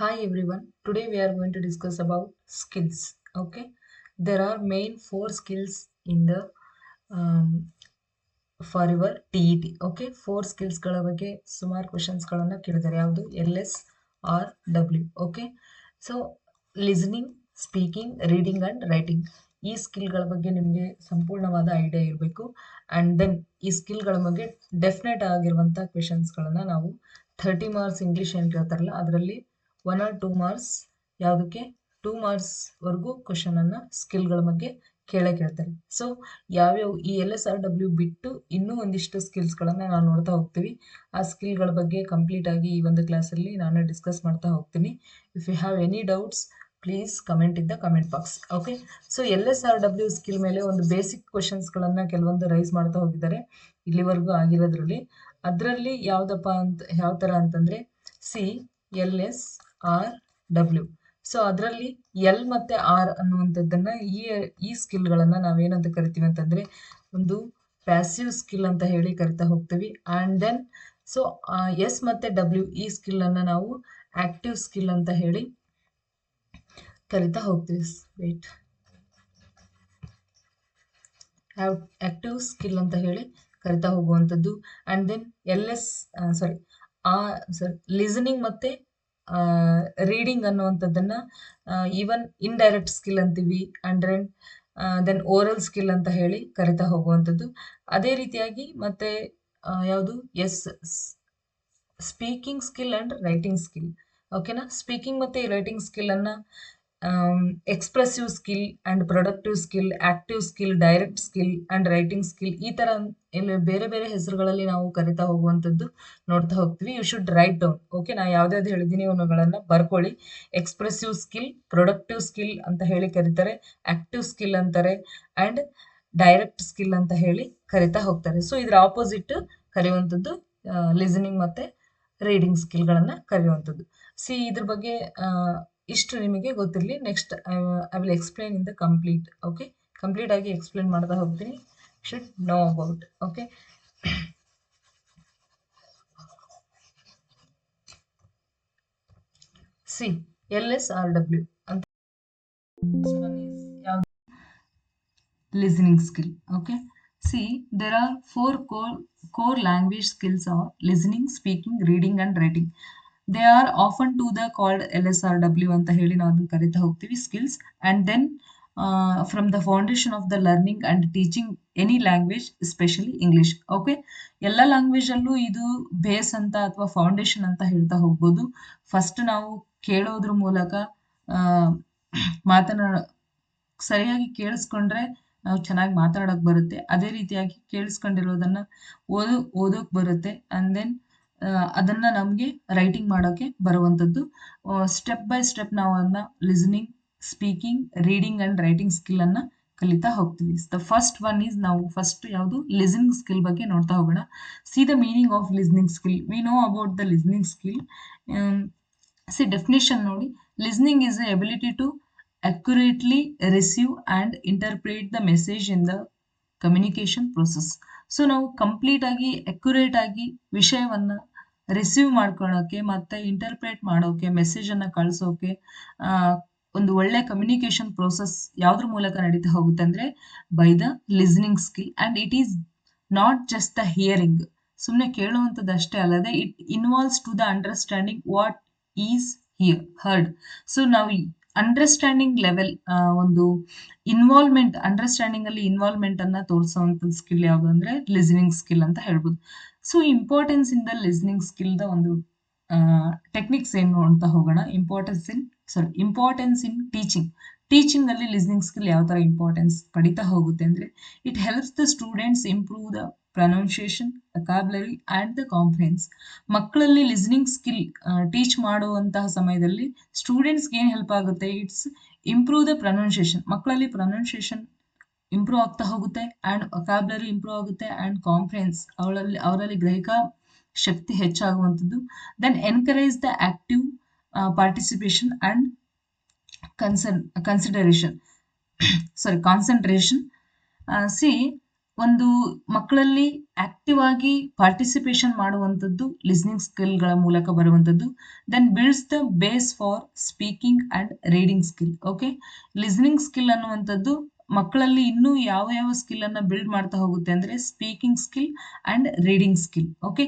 Hi everyone. Today we are going to discuss about skills. Okay, there are main four skills in the for your TET. Okay, four skills ಗಳ ಬಗ್ಗೆ ಸುಮಾರು questions ಗಳನ್ನ ಕೇಳಿದ್ದಾರೆ. ಯಾವುದು LS or W. Okay, so listening, speaking, reading and writing ಈ ಸ್ಕಿಲ್ಗಳ ಬಗ್ಗೆ ನಿಮಗೆ ಸಂಪೂರ್ಣವಾದ ಐಡಿಯಾ ಇರಬೇಕು. ಆ್ಯಂಡ್ ದೆನ್ ಈ ಸ್ಕಿಲ್ಗಳ ಬಗ್ಗೆ ಡೆಫಿನೆಟ್ ಆಗಿರುವಂಥ ಕ್ವೆಶನ್ಸ್ಗಳನ್ನು ನಾವು 30 ಮಾರ್ಕ್ಸ್ ಇಂಗ್ಲೀಷ್ ಏನು ಕೇಳ್ತಾರಲ್ಲ ಅದರಲ್ಲಿ 1 or 2 ಮಾರ್ಕ್ಸ್ ಯಾವುದಕ್ಕೆ 2 ಮಾರ್ಕ್ಸ್ವರೆಗೂ ಕ್ವೆಶನನ್ನು ಸ್ಕಿಲ್ಗಳ ಬಗ್ಗೆ ಕೇಳ್ತಾರೆ. ಸೊ ಯಾವ್ಯಾವ ಈ LSRW ಬಿಟ್ಟು ಇನ್ನೂ ಒಂದಿಷ್ಟು ಸ್ಕಿಲ್ಸ್ಗಳನ್ನು ನಾವು ನೋಡ್ತಾ ಹೋಗ್ತೀವಿ. ಆ ಸ್ಕಿಲ್ಗಳ ಬಗ್ಗೆ ಕಂಪ್ಲೀಟ್ ಆಗಿ ಈ ಒಂದು ಕ್ಲಾಸಲ್ಲಿ ನಾನು ಡಿಸ್ಕಸ್ ಮಾಡ್ತಾ ಹೋಗ್ತೀನಿ. If you have any doubts please comment in the comment box. Okay, so LSRW skill ಮೇಲೆ ಒಂದು ಬೇಸಿಕ್ ಕ್ವೆಶನ್ಸ್ಗಳನ್ನು ಕೆಲವೊಂದು ರೈಸ್ ಮಾಡ್ತಾ ಹೋಗಿದ್ದಾರೆ ಇಲ್ಲಿವರೆಗೂ ಆಗಿರೋದ್ರಲ್ಲಿ. ಅದರಲ್ಲಿ ಯಾವ ಥರ ಅಂತಂದರೆ LSRW. ಸೊ ಅದರಲ್ಲಿ ಎಲ್ ಮತ್ತು ಆರ್ ಅನ್ನುವಂಥದ್ದನ್ನು ಈ ಸ್ಕಿಲ್ಗಳನ್ನು ನಾವೇನಂತ ಕರಿತೀವಿ ಅಂತಂದರೆ ಒಂದು ಪ್ಯಾಸಿವ್ ಸ್ಕಿಲ್ ಅಂತ ಹೇಳಿ ಕರಿತಾ ಹೋಗ್ತೀವಿ. ಆ್ಯಂಡ್ ದೆನ್ ಸೊ ಎಸ್ ಮತ್ತು ಡಬ್ಲ್ಯೂ ಈ ಸ್ಕಿಲ್ಲನ್ನು ನಾವು ಆ್ಯಕ್ಟಿವ್ ಸ್ಕಿಲ್ ಅಂತ ಹೇಳಿ ಕರಿತಾ ಹೋಗ್ತೀವಿ. ಆ್ಯಕ್ಟಿವ್ ಸ್ಕಿಲ್ ಅಂತ ಹೇಳಿ ಕರಿತಾ ಹೋಗುವಂಥದ್ದು. ಆ್ಯಂಡ್ ದೆನ್ ಲಿಸನಿಂಗ್ ಮತ್ತು ರೀಡಿಂಗ್ ಅನ್ನುವಂಥದ್ದನ್ನು ಈವನ್ ಇಂಡೈರೆಕ್ಟ್ ಸ್ಕಿಲ್ ಅಂತೀವಿ. ಆ್ಯಂಡ್ ದೆನ್ ಓರಲ್ ಸ್ಕಿಲ್ ಅಂತ ಹೇಳಿ ಕರಿತಾ ಹೋಗುವಂಥದ್ದು. ಅದೇ ರೀತಿಯಾಗಿ ಮತ್ತೆ ಯಾವುದು speaking skill and writing skill. ಓಕೆನಾ, ಸ್ಪೀಕಿಂಗ್ ಮತ್ತು ರೈಟಿಂಗ್ ಸ್ಕಿಲ್ಲನ್ನು expressive skill and productive skill, active skill, direct skill and writing skill ಈ ಥರ ಬೇರೆ ಬೇರೆ ಹೆಸರುಗಳಲ್ಲಿ ನಾವು ಕರಿತಾ ಹೋಗುವಂಥದ್ದು ನೋಡ್ತಾ ಹೋಗ್ತೀವಿ. You should write down. Okay, ನಾ ಯಾವ್ದಾವ್ದು ಹೇಳಿದ್ದೀನಿ ಅವನುಗಳನ್ನು ಬರ್ಕೊಳ್ಳಿ. ಎಕ್ಸ್ಪ್ರೆಸಿವ್ ಸ್ಕಿಲ್, ಪ್ರೊಡಕ್ಟಿವ್ ಸ್ಕಿಲ್ ಅಂತ ಹೇಳಿ ಕರೀತಾರೆ, ಆ್ಯಕ್ಟಿವ್ ಸ್ಕಿಲ್ ಅಂತಾರೆ, ಆ್ಯಂಡ್ ಡೈರೆಕ್ಟ್ ಸ್ಕಿಲ್ ಅಂತ ಹೇಳಿ ಕರಿತಾ ಹೋಗ್ತಾರೆ. ಸೊ ಇದರ ಆಪೋಸಿಟ್ ಕರೆಯುವಂಥದ್ದು ಲಿಸನಿಂಗ್ ಮತ್ತು ರೀಡಿಂಗ್ ಸ್ಕಿಲ್ಗಳನ್ನು ಕರೆಯುವಂಥದ್ದು. ಇದ್ರ ಬಗ್ಗೆ ಇಷ್ಟು ನಿಮಗೆ ಗೊತ್ತಿರಲಿ. Next I will explain in the complete. Okay, complete ಆಗಿ ಎಕ್ಸ್ಪ್ಲೇನ್ ಮಾಡ್ತಾ ಹೋಗ್ತೀನಿ. Should know about. Okay, LSRW ಅಂತ listening skill. Okay, there are four core language skills are listening, speaking, reading and writing. They are often called LSRW ಅಂತ ಹೇಳಿ ನಾವು ಅದನ್ನು ಕರಿತಾ ಹೋಗ್ತೀವಿ skills. And then from the foundation of the learning and teaching any language, especially English. Okay, ಎಲ್ಲ ಲ್ಯಾಂಗ್ವೇಜಲ್ಲೂ ಇದು base ಅಂತ ಅಥವಾ ಫೌಂಡೇಶನ್ ಅಂತ ಹೇಳ್ತಾ ಹೋಗ್ಬೋದು. ಫಸ್ಟ್ ನಾವು ಕೇಳೋದ್ರ ಮೂಲಕ ಸರಿಯಾಗಿ ಕೇಳಿಸ್ಕೊಂಡ್ರೆ ನಾವು ಚೆನ್ನಾಗಿ ಮಾತಾಡೋಕೆ ಬರುತ್ತೆ. ಅದೇ ರೀತಿಯಾಗಿ ಕೇಳಿಸ್ಕೊಂಡಿರೋದನ್ನು ಓದೋಕೆ ಬರುತ್ತೆ. ಆ್ಯಂಡ್ ದೆನ್ ಅದನ್ನು ನಮಗೆ ರೈಟಿಂಗ್ ಮಾಡೋಕ್ಕೆ ಬರುವಂಥದ್ದು. ಸ್ಟೆಪ್ ಬೈ ಸ್ಟೆಪ್ ನಾವು ಅದನ್ನ listening, speaking, reading and writing ಸ್ಕಿಲ್ಲನ್ನು ಕಲಿತಾ ಹೋಗ್ತೀವಿ. ದ ಫಸ್ಟ್ ಒನ್ ಈಸ್ ನಾವು ಫಸ್ಟ್ ಯಾವುದು ಲಿಸನಿಂಗ್ ಸ್ಕಿಲ್ ಬಗ್ಗೆ ನೋಡ್ತಾ ಹೋಗೋಣ. The meaning of listening skill. We know about the listening skill. Definition ನೋಡಿ. Listening is the ability to accurately receive and interpret the message in the communication process. So ನಾವು complete ಆಗಿ accurate ಆಗಿ ವಿಷಯವನ್ನು receive ಮಾಡ್ಕೊಳ್ಳೋಕೆ ಮತ್ತು interpret ಮಾಡೋಕೆ, ಮೆಸೇಜನ್ನು ಕಳಿಸೋಕೆ ಒಂದು ಒಳ್ಳೆ ಕಮ್ಯುನಿಕೇಷನ್ ಪ್ರೋಸೆಸ್ ಯಾವುದ್ರ ಮೂಲಕ ನಡೀತಾ ಹೋಗುತ್ತೆ ಅಂದರೆ by the listening skill. And it is not just the hearing, ಸುಮ್ಮನೆ ಕೇಳುವಂಥದ್ದು ಅಷ್ಟೇ ಅಲ್ಲದೆ it involves to the understanding what is heard. So ನಾವು ಅಂಡರ್ಸ್ಟ್ಯಾಂಡಿಂಗ್ ಲೆವೆಲ್, ಒಂದು ಅಂಡರ್ಸ್ಟ್ಯಾಂಡಿಂಗ್ ಅಲ್ಲಿ ಇನ್ವಾಲ್ವ್ಮೆಂಟ್ ಅನ್ನ ತೋರಿಸುವಂಥದ್ದು ಸ್ಕಿಲ್ ಯಾವುದು ಅಂದ್ರೆ ಲಿಸನಿಂಗ್ ಸ್ಕಿಲ್ ಅಂತ ಹೇಳ್ಬೋದು. So importance in the listening skill the ಒಂದು ಟೆಕ್ನಿಕ್ಸ್ ಏನು ಅಂತ ಹೋಗೋಣ. ಇಂಪಾರ್ಟೆನ್ಸ್ ಇನ್ ಟೀಚಿಂಗ್ ಅಲ್ಲಿ ಲಿಸನಿಂಗ್ ಸ್ಕಿಲ್ ಯಾವ ತರ ಇಂಪಾರ್ಟೆನ್ಸ್ ಪಡಿತಾ ಹೋಗುತ್ತೆ ಅಂದ್ರೆ it helps the students improve the pronunciation, vocabulary and the confidence. ಮಕ್ಕಳಲ್ಲಿ ಲಿಸನಿಂಗ್ ಸ್ಕಿಲ್ ಟೀಚ್ ಮಾಡುವಂತಹ ಸಮಯದಲ್ಲಿ ಸ್ಟೂಡೆಂಟ್ಸ್ಗೆ ಏನು ಹೆಲ್ಪ್ ಆಗುತ್ತೆ? It's improve the pronunciation. ಮಕ್ಕಳಲ್ಲಿ ಪ್ರೊನೌನ್ಸಿಯೇಷನ್ ಇಂಪ್ರೂವ್ ಆಗ್ತಾ ಹೋಗುತ್ತೆ, ಆ್ಯಂಡ್ ವೊಕ್ಯಾಬ್ಯುಲರಿ ಇಂಪ್ರೂವ್ ಆಗುತ್ತೆ, ಆ್ಯಂಡ್ ಕಾನ್ಫಿಡೆನ್ಸ್ ಅವರಲ್ಲಿ ಗ್ರಹಿಕಾ ಶಕ್ತಿ ಹೆಚ್ಚಾಗುವಂಥದ್ದು. Then encourage the active participation and concentration. ಒಂದು ಮಕ್ಕಳಲ್ಲಿ ಆಕ್ಟಿವ್ ಆಗಿ ಪಾರ್ಟಿಸಿಪೇಷನ್ ಮಾಡುವಂಥದ್ದು ಲಿಸ್ನಿಂಗ್ ಸ್ಕಿಲ್ಗಳ ಮೂಲಕ ಬರುವಂಥದ್ದು. Then builds the base for speaking and reading skill. Okay, listening skill ಅನ್ನುವಂಥದ್ದು ಮಕ್ಕಳಲ್ಲಿ ಇನ್ನೂ ಯಾವ ಯಾವ ಸ್ಕಿಲ್ ಅನ್ನ ಬಿಲ್ಡ್ ಮಾಡ್ತಾ ಹೋಗುತ್ತೆ ಅಂದ್ರೆ speaking skill and reading skill. Okay,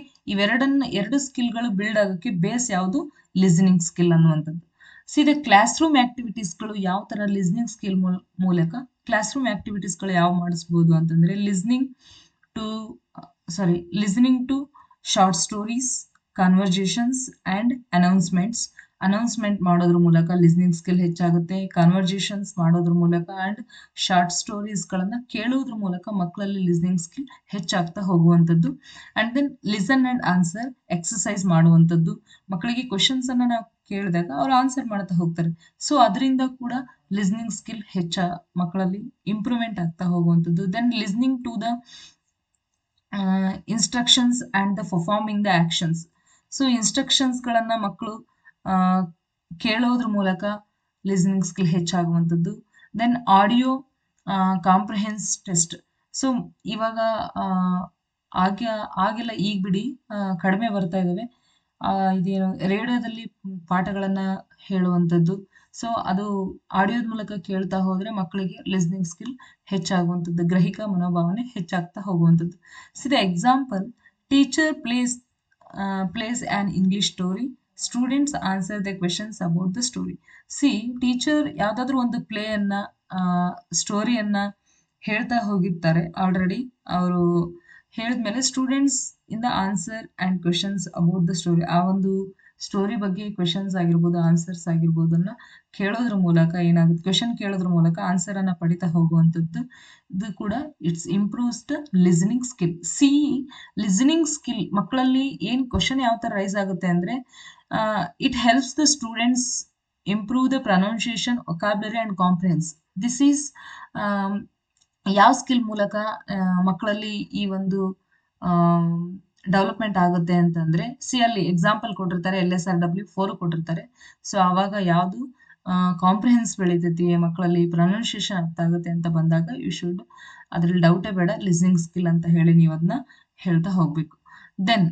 ಎರಡು ಸ್ಕಿಲ್ಗಳು ಬಿಲ್ಡ್ ಆಗೋಕ್ಕೆ ಬೇಸ್ ಯಾವುದು? ಲಿಸ್ನಿಂಗ್ ಸ್ಕಿಲ್ ಅನ್ನುವಂಥದ್ದು. ದ ಕ್ಲಾಸ್ ರೂಮ್ ಆಕ್ಟಿವಿಟೀಸ್ಗಳು ಯಾವ ತರ ಲಿಸ್ನಿಂಗ್ ಸ್ಕಿಲ್ ಮೂಲಕ ಕ್ಲಾಸ್ ರೂಮ್ ಆಕ್ಟಿವಿಟೀಸ್ಗಳು ಯಾವ ಮಾಡಿಸ್ಬೋದು ಅಂತಂದ್ರೆ listening to short stories, conversations and announcement ಮಾಡೋದ್ರ ಮೂಲಕ ಲಿಸ್ನಿಂಗ್ ಸ್ಕಿಲ್ ಹೆಚ್ಚಾಗುತ್ತೆ. ಕನ್ವರ್ಜೇಷನ್ಸ್ ಮಾಡೋದ್ರ ಮೂಲಕ ಅಂಡ್ ಶಾರ್ಟ್ ಸ್ಟೋರೀಸ್ ಗಳನ್ನ ಕೇಳೋದ್ರ ಮೂಲಕ ಮಕ್ಕಳಲ್ಲಿ ಲಿಸ್ನಿಂಗ್ ಸ್ಕಿಲ್ ಹೆಚ್ಚಾಗ್ತಾ ಹೋಗುವಂಥದ್ದು. And then listen and answer exercise ಮಾಡುವಂಥದ್ದು. ಮಕ್ಕಳಿಗೆ ಕ್ವಶನ್ಸ್ ಅನ್ನ ನಾವು ಕೇಳಿದಾಗ ಅವ್ರು ಆನ್ಸರ್ ಮಾಡ್ತಾ ಹೋಗ್ತಾರೆ. ಸೊ ಅದರಿಂದ ಕೂಡ ಲಿಸ್ನಿಂಗ್ ಸ್ಕಿಲ್ ಮಕ್ಕಳಲ್ಲಿ ಇಂಪ್ರೂವ್ಮೆಂಟ್ ಆಗ್ತಾ ಹೋಗುವಂಥದ್ದು. Then listening to the instructions and the performing the actions. So ಇನ್ಸ್ಟ್ರಕ್ಷನ್ಸ್ಗಳನ್ನ ಮಕ್ಕಳು ಕೇಳೋದ್ರ ಮೂಲಕ ಲಿಸ್ನಿಂಗ್ ಸ್ಕಿಲ್ ಹೆಚ್ಚಾಗುವಂಥದ್ದು. Then audio comprehension test. So ಇವಾಗ ಆಗೆಲ್ಲ ಈಗ ಬಿಡಿ ಕಡಿಮೆ ಬರ್ತಾ ಇದ್ದಾವೆ. ಇದೇನು ರೇಡಿಯೋದಲ್ಲಿ ಪಾಠಗಳನ್ನ ಹೇಳುವಂಥದ್ದು. ಸೊ ಅದು ಆಡಿಯೋದ ಮೂಲಕ ಕೇಳ್ತಾ ಹೋದ್ರೆ ಮಕ್ಕಳಿಗೆ ಲಿಸ್ನಿಂಗ್ ಸ್ಕಿಲ್ ಹೆಚ್ಚಾಗುವಂಥದ್ದು, ಗ್ರಹಿಕಾ ಮನೋಭಾವನೆ ಹೆಚ್ಚಾಗ್ತಾ ಹೋಗುವಂಥದ್ದು. The example, teacher place on English story, students answer the questions about the story. Teacher ಯಾವ್ದಾದ್ರು ಒಂದು ಪ್ಲೇಯನ್ನ ಸ್ಟೋರಿಯನ್ನ ಹೇಳ್ತಾ ಹೋಗಿರ್ತಾರೆ. ಆಲ್ರೆಡಿ ಅವರು ಹೇಳಿದ್ಮೇಲೆ ಸ್ಟೂಡೆಂಟ್ಸ್ ಇಂದ answer and questions about the story, ಆ ಒಂದು ಸ್ಟೋರಿ ಬಗ್ಗೆ ಕ್ವೆಶನ್ಸ್ ಆಗಿರ್ಬೋದು, ಆನ್ಸರ್ಸ್ ಆಗಿರ್ಬೋದನ್ನ ಕೇಳೋದ್ರ ಮೂಲಕ ಏನಾಗುತ್ತೆ, ಕ್ವೆಶನ್ ಕೇಳೋದ್ರ ಮೂಲಕ ಆನ್ಸರ್ ಅನ್ನ ಪಡಿತಾ ಹೋಗುವಂಥದ್ದು. ಇದು ಕೂಡ it's improves the listening skill. Listening skill ಮಕ್ಕಳಲ್ಲಿ ಏನ್ ಕ್ವೆಶನ್ ಯಾವ ತರ ರೈಸ್ ಆಗುತ್ತೆ ಅಂದ್ರೆ it helps the students improve the pronunciation, vocabulary and comprehension. This is ಯಾವ ಸ್ಕಿಲ್ ಮೂಲಕ ಮಕ್ಕಳಲ್ಲಿ ಈ ಒಂದು ಡೆವಲಪ್ಮೆಂಟ್ ಆಗುತ್ತೆ ಅಂತಂದ್ರೆ ಅಲ್ಲಿ ಎಕ್ಸಾಂಪಲ್ ಕೊಟ್ಟಿರ್ತಾರೆ, LSRW 4 ಕೊಟ್ಟಿರ್ತಾರೆ. ಸೊ ಅವಾಗ ಯಾವುದು ಕಾಂಪ್ರಿಹೆನ್ಸ್ ಬೆಳಿತೈತಿ ಮಕ್ಕಳಲ್ಲಿ, ಪ್ರೊನೌನ್ಸಿಯೇಷನ್ ಅರ್ಥ ಆಗುತ್ತೆ ಅಂತ ಬಂದಾಗ ಅದ್ರಲ್ಲಿ ಡೌಟೇ ಬೇಡ, ಲಿಸ್ನಿಂಗ್ ಸ್ಕಿಲ್ ಅಂತ ಹೇಳಿ ನೀವು ಅದನ್ನ ಹೇಳ್ತಾ ಹೋಗ್ಬೇಕು. Then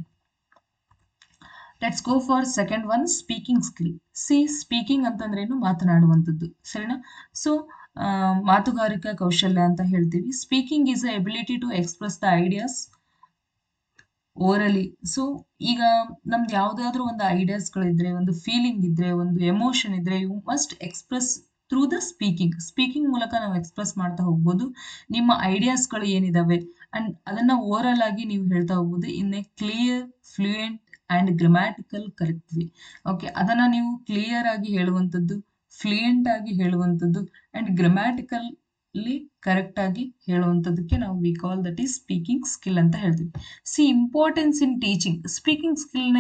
let's go for second one, speaking skill. Speaking ಅಂತಂದ್ರೇನು? ಮಾತನಾಡುವಂಥದ್ದು, ಸರಿನಾ? ಸೊ ಮಾತುಗಾರಿಕಾ ಕೌಶಲ್ಯ ಅಂತ ಹೇಳ್ತೀವಿ. Speaking is a ability to express the ideas orally. So ಈಗ ನಮ್ದು ಯಾವ್ದಾದ್ರು ಒಂದು ಐಡಿಯಾಸ್ಗಳಿದ್ರೆ, ಒಂದು ಫೀಲಿಂಗ್ ಇದ್ರೆ, ಒಂದು ಎಮೋಷನ್ ಇದ್ರೆ, you must express through the speaking ಮೂಲಕ ನಾವು ಎಕ್ಸ್ಪ್ರೆಸ್ ಮಾಡ್ತಾ ಹೋಗ್ಬೋದು ನಿಮ್ಮ ಐಡಿಯಾಸ್ಗಳು ಏನಿದಾವೆ. ಅಂಡ್ ಅದನ್ನ ಓರಲ್ ಆಗಿ ನೀವು ಹೇಳ್ತಾ ಹೋಗ್ಬೋದು in a clear, fluent and grammatical correct way. Okay, ಅದನ್ನ ನೀವು ಕ್ಲಿಯರ್ ಆಗಿ ಹೇಳುವಂಥದ್ದು, ಫ್ಲೂಯೆಂಟ್ ಆಗಿ ಹೇಳುವಂಥದ್ದು ಅಂಡ್ ಗ್ರಾಮ್ಯಾಟಿಕಲ್ ಕರೆಕ್ಟ್ ಆಗಿ ಹೇಳುವಂಥದ್ದಕ್ಕೆ ನಾವು we call that is speaking skill ಅಂತ ಹೇಳ್ತೀವಿ. Importance in teaching. ಸ್ಪೀಕಿಂಗ್ ಸ್ಕಿಲ್ನ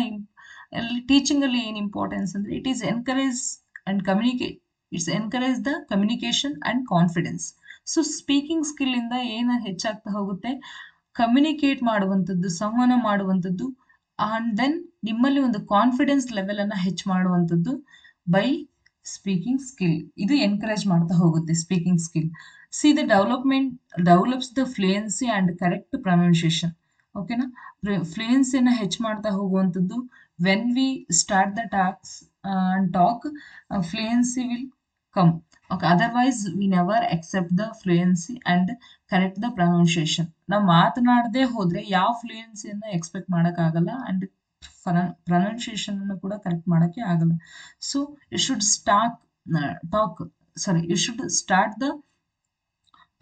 ಟೀಚಿಂಗ್ ಅಲ್ಲಿ ಏನ್ ಇಂಪಾರ್ಟೆನ್ಸ್ ಅಂದ್ರೆ it is encourage and encourage the communication and confidence. So speaking skill ಇಂದ ಏನ ಹೆಚ್ಚಾಗ್ತಾ ಹೋಗುತ್ತೆ? ಕಮ್ಯುನಿಕೇಟ್ ಮಾಡುವಂಥದ್ದು, ಸಂವಹನ ಮಾಡುವಂಥದ್ದು, ಅಂಡ್ ದೆನ್ ನಿಮ್ಮಲ್ಲಿ ಒಂದು ಕಾನ್ಫಿಡೆನ್ಸ್ ಲೆವೆಲ್ ಅನ್ನ ಹೆಚ್ಚು ಮಾಡುವಂಥದ್ದು ಬೈ ಸ್ಪೀಕಿಂಗ್ ಸ್ಕಿಲ್. ಇದು ಎನ್ಕರೇಜ್ ಮಾಡ್ತಾ ಹೋಗುತ್ತೆ speaking skill. The develops the fluency and correct pronunciation. ಓಕೆನಾ? ಫ್ಲೂಯೆನ್ಸಿನ ಹೆಚ್ಚು ಮಾಡ್ತಾ ಹೋಗುವಂಥದ್ದು. When we start the talk, fluency will come. Okay, otherwise we never accept the fluency and correct the pronunciation. ನಾವು ಮಾತನಾಡದೆ ಹೋದ್ರೆ ಯಾವ ಫ್ಲೂಯೆನ್ಸಿಯನ್ನ ಎಕ್ಸ್ಪೆಕ್ಟ್ ಆಗಲ್ಲ ಅಂಡ್ ಪ್ರೊನೌನ್ಸಿಯೇಷನ್ ಅನ್ನು ಕೂಡ ಕರೆಕ್ಟ್ ಮಾಡಕ್ಕೆ ಆಗಲ್ಲ. So you should start the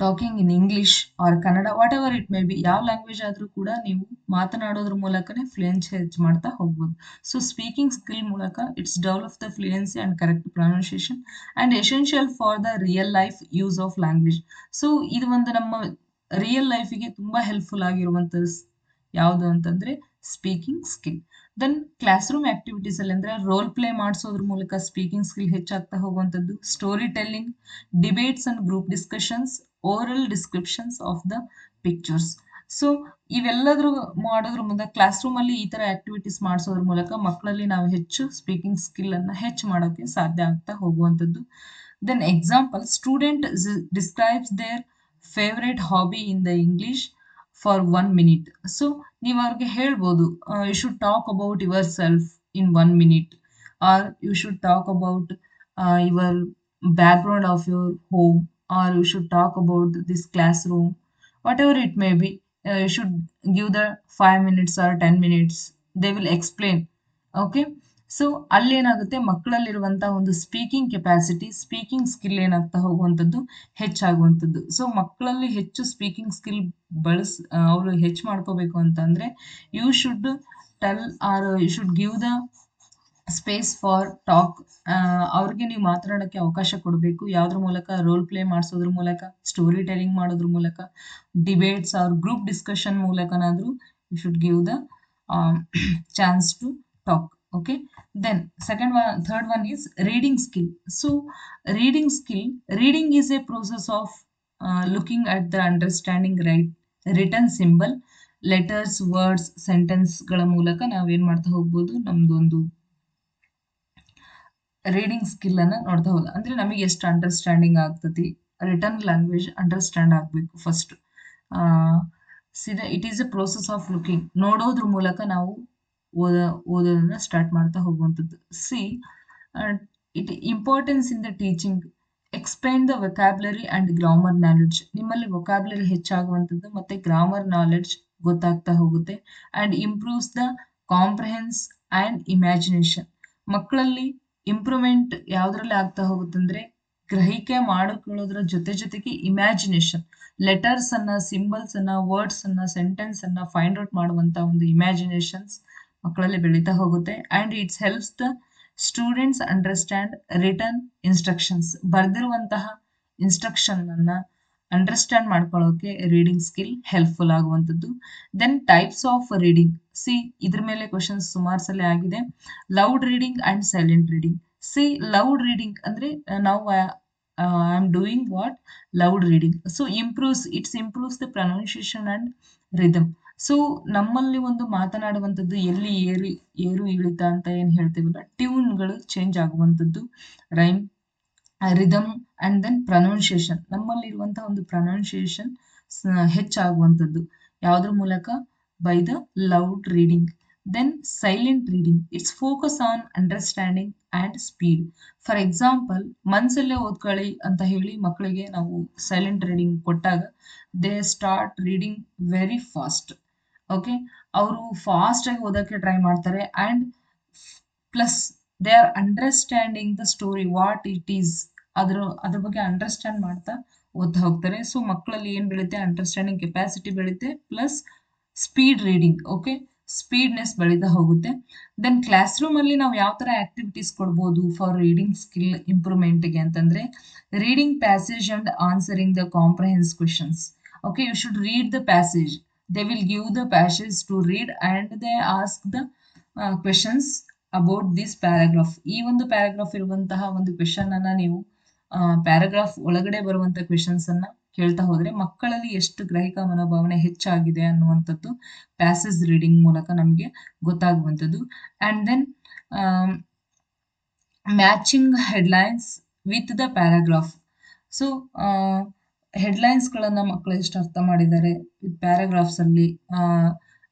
talking in English or Kannada, what ever it may be, ಯಾವ ಲ್ಯಾಂಗ್ವೇಜ್ ಆದ್ರೂ ಕೂಡ ನೀವು ಮಾತನಾಡೋದ್ರ ಮೂಲಕನೇ ಫ್ಲೂಯೆನ್ಸಿ ಹೆಚ್ಚು ಮಾಡ್ತಾ ಹೋಗ್ಬೋದು. ಸೊ ಸ್ಪೀಕಿಂಗ್ ಸ್ಕಿಲ್ ಮೂಲಕ it's develop the fluency and correct pronunciation and essential for the real life use of language. So ಇದು ಒಂದು ನಮ್ಮ ರಿಯಲ್ ಲೈಫಿಗೆ ತುಂಬಾ ಹೆಲ್ಪ್ಫುಲ್ ಆಗಿರುವಂಥದ್ದು ಯಾವುದು ಅಂತಂದ್ರೆ speaking skill. Then classroom activities ಅಲ್ಲಿ ಅಂದ್ರೆ ರೋಲ್ ಪ್ಲೇ ಮಾಡಿಸೋದ್ರ ಮೂಲಕ ಸ್ಪೀಕಿಂಗ್ ಸ್ಕಿಲ್ ಹೆಚ್ಚಾಗ್ತಾ ಹೋಗುವಂಥದ್ದು. Story telling, debates and group discussions, oral descriptions of the pictures. So ಇವೆಲ್ಲದ್ರ ಮಾಡೋದ್ರ ಮೂಲಕ ಕ್ಲಾಸ್ ರೂಮ್ ಅಲ್ಲಿ ಈ ತರ ಆಕ್ಟಿವಿಟೀಸ್ ಮಾಡಿಸೋದ್ರ ಮೂಲಕ ಮಕ್ಕಳಲ್ಲಿ ನಾವು ಹೆಚ್ಚು ಸ್ಪೀಕಿಂಗ್ ಸ್ಕಿಲ್ ಅನ್ನ ಹೆಚ್ಚು ಮಾಡೋಕೆ ಸಾಧ್ಯ ಆಗ್ತಾ ಹೋಗುವಂಥದ್ದು. Then example, student describes their favorite hobby in the English for 1 minute. So ನೀವು ಅವ್ರಿಗೆ ಹೇಳ್ಬೋದು, you should talk about yourself in 1 minute, or you should talk about your background of your home, or you should talk about this classroom, whatever it may be. You should give the 5 minutes or 10 minutes, they will explain. Okay, so ಅಲ್ಲೇನಾಗುತ್ತೆ, ಮಕ್ಕಳಲ್ಲಿರುವಂತಹ ಒಂದು speaking capacity, speaking skill ಏನಾಗ್ತಾ ಹೋಗುವಂಥದ್ದು ಹೆಚ್ಚಾಗುವಂಥದ್ದು. So ಮಕ್ಕಳಲ್ಲಿ ಹೆಚ್ಚು speaking skill ಅವರು ಹೆಚ್ಚು ಮಾಡ್ಕೋಬೇಕು ಅಂತಂದ್ರೆ you should tell or you should give the space for talk. ಅವ್ರಿಗೆ ನೀವು ಮಾತನಾಡೋಕ್ಕೆ ಅವಕಾಶ ಕೊಡಬೇಕು. ಯಾವುದ್ರ ಮೂಲಕ? ರೋಲ್ ಪ್ಲೇ ಮಾಡಿಸೋದ್ರ ಮೂಲಕ, ಸ್ಟೋರಿ ಟೆಲಿಂಗ್ ಮಾಡೋದ್ರ ಮೂಲಕ, ಡಿಬೇಟ್ಸ್ ಆರ್ ಗ್ರೂಪ್ ಡಿಸ್ಕಷನ್ ಮೂಲಕನಾದರೂ you should give the chance to talk. Okay, then third one is reading skill. So reading is a process of looking at the understanding written symbol, letters, words, ಸೆಂಟೆನ್ಸ್ಗಳ ಮೂಲಕ ನಾವೇನ್ ಮಾಡ್ತಾ ಹೋಗ್ಬೋದು, ನಮ್ದೊಂದು reading skill ಅನ್ನ ನೋಡ್ತಾ ಹೋದ ಅಂದ್ರೆ ನಮಗೆ ಎಷ್ಟು ಅಂಡರ್ಸ್ಟ್ಯಾಂಡಿಂಗ್ ಆಗ್ತತಿ, ರಿಟರ್ನ್ ಲ್ಯಾಂಗ್ವೇಜ್ ಅಂಡರ್ಸ್ಟ್ಯಾಂಡ್ ಆಗಬೇಕು ಫಸ್ಟ್. ಸೀದಾ it is a process of looking, ನೋಡೋದ್ರ ಮೂಲಕ ನಾವು ಓದೋದನ್ನ ಸ್ಟಾರ್ಟ್ ಮಾಡ್ತಾ ಹೋಗುವಂಥದ್ದು. It importance in the teaching, explain the vocabulary and grammar knowledge. ನಿಮ್ಮಲ್ಲಿ ವೊಕ್ಯಾಬ್ಯುಲರಿ ಹೆಚ್ಚಾಗುವಂಥದ್ದು ಮತ್ತೆ ಗ್ರಾಮರ್ ನಾಲೆಡ್ಜ್ ಗೊತ್ತಾಗ್ತಾ ಹೋಗುತ್ತೆ. And improves the comprehension and imagination. ಮಕ್ಕಳಲ್ಲಿ ಇಂಪ್ರೂವ್ಮೆಂಟ್ ಯಾವ್ದ್ರಲ್ಲಿ ಆಗ್ತಾ ಹೋಗುತ್ತಂದ್ರೆ ಗ್ರಹಿಕೆ ಮಾಡಿಕೊಳ್ಳೋದ್ರ ಜೊತೆಗೆ ಇಮ್ಯಾಜಿನೇಷನ್, ಲೆಟರ್ಸ್ ಅನ್ನ, ಸಿಂಬಲ್ಸ್ ಅನ್ನ, ವರ್ಡ್ಸ್ ಅನ್ನ, ಸೆಂಟೆನ್ಸ್ ಅನ್ನ ಫೈಂಡ್ ಔಟ್ ಮಾಡುವಂತ ಒಂದು ಇಮ್ಯಾಜಿನೇಷನ್ಸ್ ಮಕ್ಕಳಲ್ಲಿ ಬೆಳೀತಾ ಹೋಗುತ್ತೆ. And it's helps the students understand written instructions. ಬರೆದಿರುವಂತಹ ಇನ್ಸ್ಟ್ರಕ್ಷನ್ ಅನ್ನ ಅಂಡರ್ಸ್ಟ್ಯಾಂಡ್ ಮಾಡ್ಕೊಳ್ಳೋಕೆ ರೀಡಿಂಗ್ ಸ್ಕಿಲ್ ಹೆಲ್ಪ್ಫುಲ್ ಆಗುವಂಥದ್ದು. Then types of reading. ಇದ್ರ ಮೇಲೆ ಕ್ವಶನ್ಸ್ ಸುಮಾರು ಸಲ ಆಗಿದೆ. Loud reading and silent reading. Loud reading ಅಂದ್ರೆ ನಾವು I am doing what loud reading. So improves the pronunciation and rhythm. So ನಮ್ಮಲ್ಲಿ ಒಂದು ಮಾತನಾಡುವಂಥದ್ದು ಎಲ್ಲಿ ಏರು ಇಳಿತ ಅಂತ ಏನ್ ಹೇಳ್ತೀವಲ್ಲ, ಟ್ಯೂನ್ಗಳು ಚೇಂಜ್ ಆಗುವಂಥದ್ದು, rhyme, rhythm and then pronunciation. ನಮ್ಮಲ್ಲಿರುವಂತಹ ಒಂದು ಪ್ರೊನೌನ್ಸಿಯೇಷನ್ ಹೆಚ್ಚಾಗುವಂಥದ್ದು ಯಾವ್ದ್ರ ಮೂಲಕ? By the loud reading. Then silent reading, it's focus on understanding and speed. For example, ಮನ್ಸಲ್ಲೇ ಓದ್ಕೊಳ್ಳಿ ಅಂತ ಹೇಳಿ ಮಕ್ಕಳಿಗೆ ನಾವು ಸೈಲೆಂಟ್ ರೀಡಿಂಗ್ ಕೊಟ್ಟಾಗ they start reading very fast. Okay, ಅವರು ಫಾಸ್ಟ್ ಆಗಿ ಓದಕ್ಕೆ ಟ್ರೈ ಮಾಡ್ತಾರೆ. And plus they are understanding the story what it is, ಅದ್ರ ಬಗ್ಗೆ ಅಂಡರ್ಸ್ಟ್ಯಾಂಡ್ ಮಾಡ್ತಾ ಓದ್ತಾ ಹೋಗ್ತಾರೆ. ಸೊ ಮಕ್ಕಳಲ್ಲಿ ಏನ್ ಬೆಳುತ್ತೆ? ಅಂಡರ್ಸ್ಟ್ಯಾಂಡಿಂಗ್ ಕೆಪಾಸಿಟಿ ಬೆಳುತ್ತೆ, plus speed reading. Okay, speedness ಬೆಳೀತಾ ಹೋಗುತ್ತೆ. ದೆನ್ ಕ್ಲಾಸ್ ರೂಮ್ ಅಲ್ಲಿ ನಾವು ಯಾವ ತರ ಆಕ್ಟಿವಿಟೀಸ್ ಕೊಡ್ಬೋದು ಫಾರ್ ರೀಡಿಂಗ್ ಸ್ಕಿಲ್ ಇಂಪ್ರೂವ್ಮೆಂಟ್ಗೆ ಅಂತಂದ್ರೆ, reading passage and answering the comprehension questions. Okay, you should read the passage, they will give the passage to read and they ask the questions about this paragraph. ಈ ಒಂದು paragraph ಇರುವಂತಹ ಒಂದು question ಅನ್ನ ನೀವು paragraph ಒಳಗಡೆ ಬರುವಂತಹ questions ಅನ್ನ ಕೇಳ್ತಾ ಹೋದ್ರೆ ಮಕ್ಕಳಲ್ಲಿ ಎಷ್ಟು ಗ್ರಹಿಕಾ ಮನೋಭಾವನೆ ಹೆಚ್ಚಾಗಿದೆ ಅನ್ನುವಂಥದ್ದು ಪ್ಯಾಸೇಜ್ ರೀಡಿಂಗ್ ಮೂಲಕ ನಮಗೆ ಗೊತ್ತಾಗುವಂಥದ್ದು. And then matching headlines with the paragraph. So ಹೆಡ್ಲೈನ್ಸ್ಗಳನ್ನ ಮಕ್ಕಳು ಎಷ್ಟು ಅರ್ಥ ಮಾಡಿದ್ದಾರೆ ಪ್ಯಾರಾಗ್ರಾಫ್ಸ್ ಅಲ್ಲಿ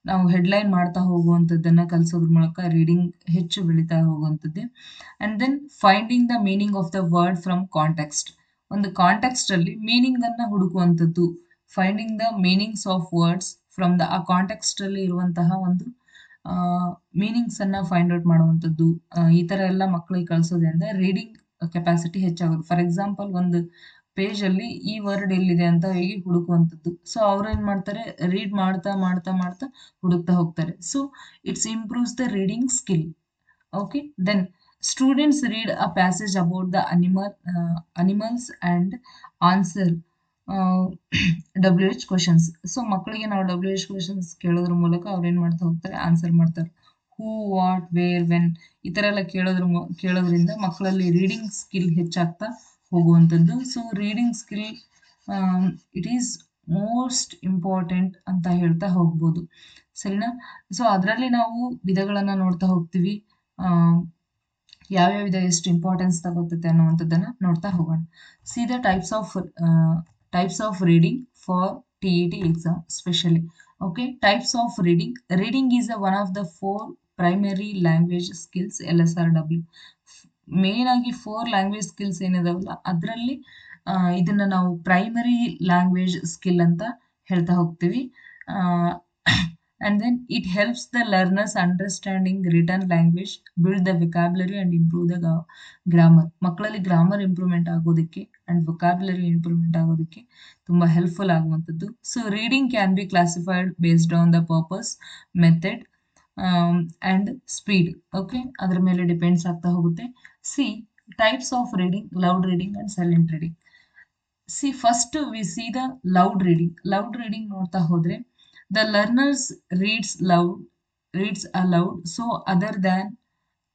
ನಾವು ಹೆಡ್ಲೈನ್ ಮಾಡ್ತಾ ಹೋಗುವಂಥದ್ದನ್ನ ಕಲಿಸೋದ್ರ ಮೂಲಕ ರೀಡಿಂಗ್ ಹೆಚ್ಚು ಬೆಳೀತಾ ಹೋಗುವಂಥದ್ದೇ. And then finding the meaning of the word from context. ಒಂದು ಕಾಂಟೆಕ್ಸ್ಟ್ ಅಲ್ಲಿ ಮೀನಿಂಗ್ ಅನ್ನ ಹುಡುಕುವಂಥದ್ದು, finding the meanings of words from the ಆ ಕಾಂಟೆಕ್ಸ್ಟ್ ಅಲ್ಲಿ ಇರುವಂತಹ ಒಂದು ಮೀನಿಂಗ್ಸ್ ಅನ್ನ ಫೈಂಡ್ ಔಟ್ ಮಾಡುವಂಥದ್ದು. ಈ ತರ ಎಲ್ಲ ಮಕ್ಕಳಿಗೆ ಕಲಿಸೋದ್ರಿಂದ ರೀಡಿಂಗ್ ಕೆಪಾಸಿಟಿ ಹೆಚ್ಚಾಗುತ್ತೆ. ಫಾರ್ ಎಕ್ಸಾಂಪಲ್, ಒಂದು ಪೇಜ್ ಅಲ್ಲಿ ಈ ವರ್ಡ್ ಎಲ್ಲಿದೆ ಅಂತ ಹೇಗೆ ಹುಡುಕುವಂಥದ್ದು. ಸೊ ಅವ್ರು ಏನ್ ಮಾಡ್ತಾರೆ? ರೀಡ್ ಮಾಡ್ತಾ ಮಾಡ್ತಾ ಮಾಡ್ತಾ ಹುಡುಕ್ತಾ ಹೋಗ್ತಾರೆ. So it's improves the reading skill. Okay, then students read a passage about the animals and answer WH questions. So ಮಕ್ಕಳಿಗೆ ನಾವು WH ಕ್ವಶನ್ಸ್ ಕೇಳೋದ್ರ ಮೂಲಕ ಅವ್ರು ಏನ್ ಮಾಡ್ತಾ ಹೋಗ್ತಾರೆ? ಆನ್ಸರ್ ಮಾಡ್ತಾರೆ. ಹೂ, ವಾಟ್, ವೇರ್, ವೆನ್ ಈ ತರ ಎಲ್ಲ ಕೇಳೋದ್ರಿಂದ ಮಕ್ಕಳಲ್ಲಿ ರೀಡಿಂಗ್ ಸ್ಕಿಲ್ ಹೆಚ್ಚಾಗ್ತಾ ಹೋಗುವಂಥದ್ದು. So reading skill it is most important ಅಂತ ಹೇಳ್ತಾ ಹೋಗ್ಬೋದು, ಸರಿನಾ? ಸೊ ಅದರಲ್ಲಿ ನಾವು ವಿಧಗಳನ್ನ ನೋಡ್ತಾ ಹೋಗ್ತೀವಿ, ಯಾವ್ಯಾವ ವಿಧ ಎಷ್ಟು ಇಂಪಾರ್ಟೆನ್ಸ್ ತಗೋತೈತೆ ಅನ್ನುವಂಥದ್ದನ್ನ ನೋಡ್ತಾ ಹೋಗೋಣ. C the types of reading for TET exam especially. Okay, types of reading. Reading is one of the 4 primary language skills LSRW. Main ಆಗಿ 4 ಲ್ಯಾಂಗ್ವೇಜ್ ಸ್ಕಿಲ್ಸ್ ಏನಿದಾವಲ್ಲ ಅದರಲ್ಲಿ ಇದನ್ನ ನಾವು ಪ್ರೈಮರಿ ಲ್ಯಾಂಗ್ವೇಜ್ ಸ್ಕಿಲ್ ಅಂತ ಹೇಳ್ತಾ ಹೋಗ್ತೀವಿ. And then it helps the learners understanding written language, build the vocabulary and improve the grammar. ಮಕ್ಕಳಲ್ಲಿ grammar improvement ಆಗೋದಕ್ಕೆ and vocabulary improvement ಆಗೋದಕ್ಕೆ ತುಂಬಾ ಹೆಲ್ಪ್ಫುಲ್ ಆಗುವಂಥದ್ದು. So reading can be classified based on the purpose, method and speed. Okay, ಅದ್ರ ಮೇಲೆ depends ಆಗ್ತಾ ಹೋಗುತ್ತೆ. C types of reading: loud reading and silent reading. C first we C the loud reading. Loud reading ನೋಡ್ತಾ ಹೋದ್ರೆ the learners reads aloud so other than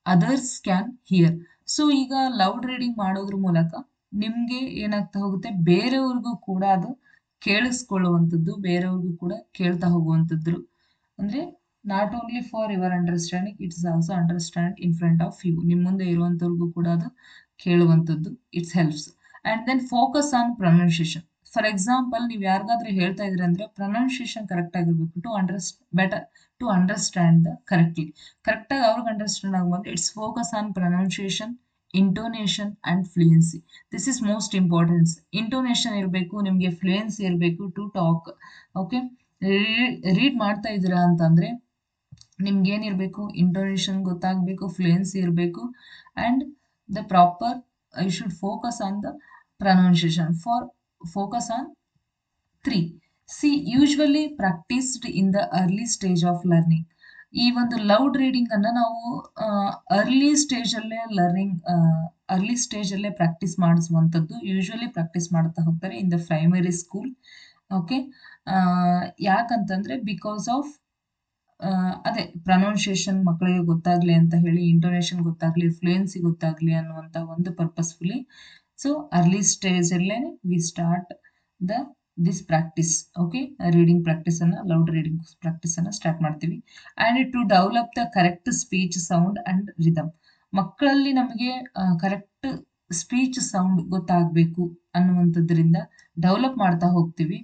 others can hear. So ಈಗ loud reading ಮಾಡೋದ್ರ ಮೂಲಕ ನಿಮ್ಗೆ ಏನಾಗ್ತಾ ಹೋಗುತ್ತೆ, ಬೇರೆಯವ್ರಿಗೂ ಕೂಡ ಅದು ಕೇಳಿಸ್ಕೊಳ್ಳುವಂಥದ್ದು, ಬೇರೆಯವ್ರಿಗೂ ಕೂಡ ಕೇಳ್ತಾ ಹೋಗುವಂಥದ್ದು. ಅಂದ್ರೆ not only for your understanding, it's also understand in front of you. ನಿಮ್ಮ ಮುಂದೆ ಇರುವಂತವ್ರಿಗೂ ಕೂಡ ಅದು ಕೇಳುವಂಥದ್ದು. It's helps. And then focus on pronunciation. For example, ನೀವು ಯಾರಿಗಾದ್ರೂ ಹೇಳ್ತಾ ಇದ್ರಿ ಅಂದ್ರೆ ಪ್ರೊನೌನ್ಸಿಯೇಷನ್ ಕರೆಕ್ಟ್ ಆಗಿರ್ಬೇಕು to understand the correctly. Correct ಆಗಿ ಅವ್ರಿಗೆ ಅಂಡರ್ಸ್ಟ್ಯಾಂಡ್ ಆಗುವಂತೆ it's focus on pronunciation, intonation and fluency. This is most importance. Intonation ಇರಬೇಕು, ನಿಮಗೆ ಫ್ಲೂಯೆನ್ಸಿ ಇರಬೇಕು ಟು ಟಾಕ್. ಓಕೆ, ರೀಡ್ ಮಾಡ್ತಾ ಇದ್ದೀರಾ ಅಂತಂದ್ರೆ ನಿಮ್ಗೆ ಏನಿರಬೇಕು, ಇಂಟೋನೇಷನ್ ಗೊತ್ತಾಗಬೇಕು, ಫ್ಲೂಯೆನ್ಸಿ ಇರಬೇಕು and the proper you should focus on the pronunciation. For focus on 3. See, usually practiced in the early stage of learning. ಈ ಒಂದು ಲೌಡ್ ರೀಡಿಂಗ್ ಅನ್ನ ನಾವು ಅರ್ಲಿ ಸ್ಟೇಜ್ ಅಲ್ಲೇ ಪ್ರಾಕ್ಟೀಸ್ ಮಾಡಿಸುವಂಥದ್ದು. ಯೂಶುವಲಿ ಪ್ರಾಕ್ಟೀಸ್ ಮಾಡ್ತಾ ಹೋಗ್ತಾರೆ in the primary school. Okay, ಯಾಕಂತಂದ್ರೆ because of ಅದೇ pronunciation ಮಕ್ಕಳಿಗೆ ಗೊತ್ತಾಗ್ಲಿ ಅಂತ ಹೇಳಿ, ಇಂಟೋನೇಷನ್ ಗೊತ್ತಾಗ್ಲಿ, ಫ್ಲೂಯೆನ್ಸಿ ಗೊತ್ತಾಗ್ಲಿ ಅನ್ನುವಂಥ ಒಂದು ಪರ್ಪಸ್ಫುಲಿ. ಸೊ ಅರ್ಲಿ ಸ್ಟೇಜ್ ಅಲ್ಲೇ we start this practice. Okay, reading practice ಅನ್ನ, ಲೌಡ್ ರೀಡಿಂಗ್ ಪ್ರಾಕ್ಟೀಸ್ ಅನ್ನ ಸ್ಟಾರ್ಟ್ ಮಾಡ್ತೀವಿ. And to develop the correct speech, sound and rhythm. ಮಕ್ಕಳಲ್ಲಿ ನಮಗೆ ಕರೆಕ್ಟ್ ಸ್ಪೀಚ್ ಸೌಂಡ್ ಗೊತ್ತಾಗಬೇಕು ಅನ್ನುವಂಥದ್ರಿಂದ ಡೆವಲಪ್ ಮಾಡ್ತಾ ಹೋಗ್ತೀವಿ.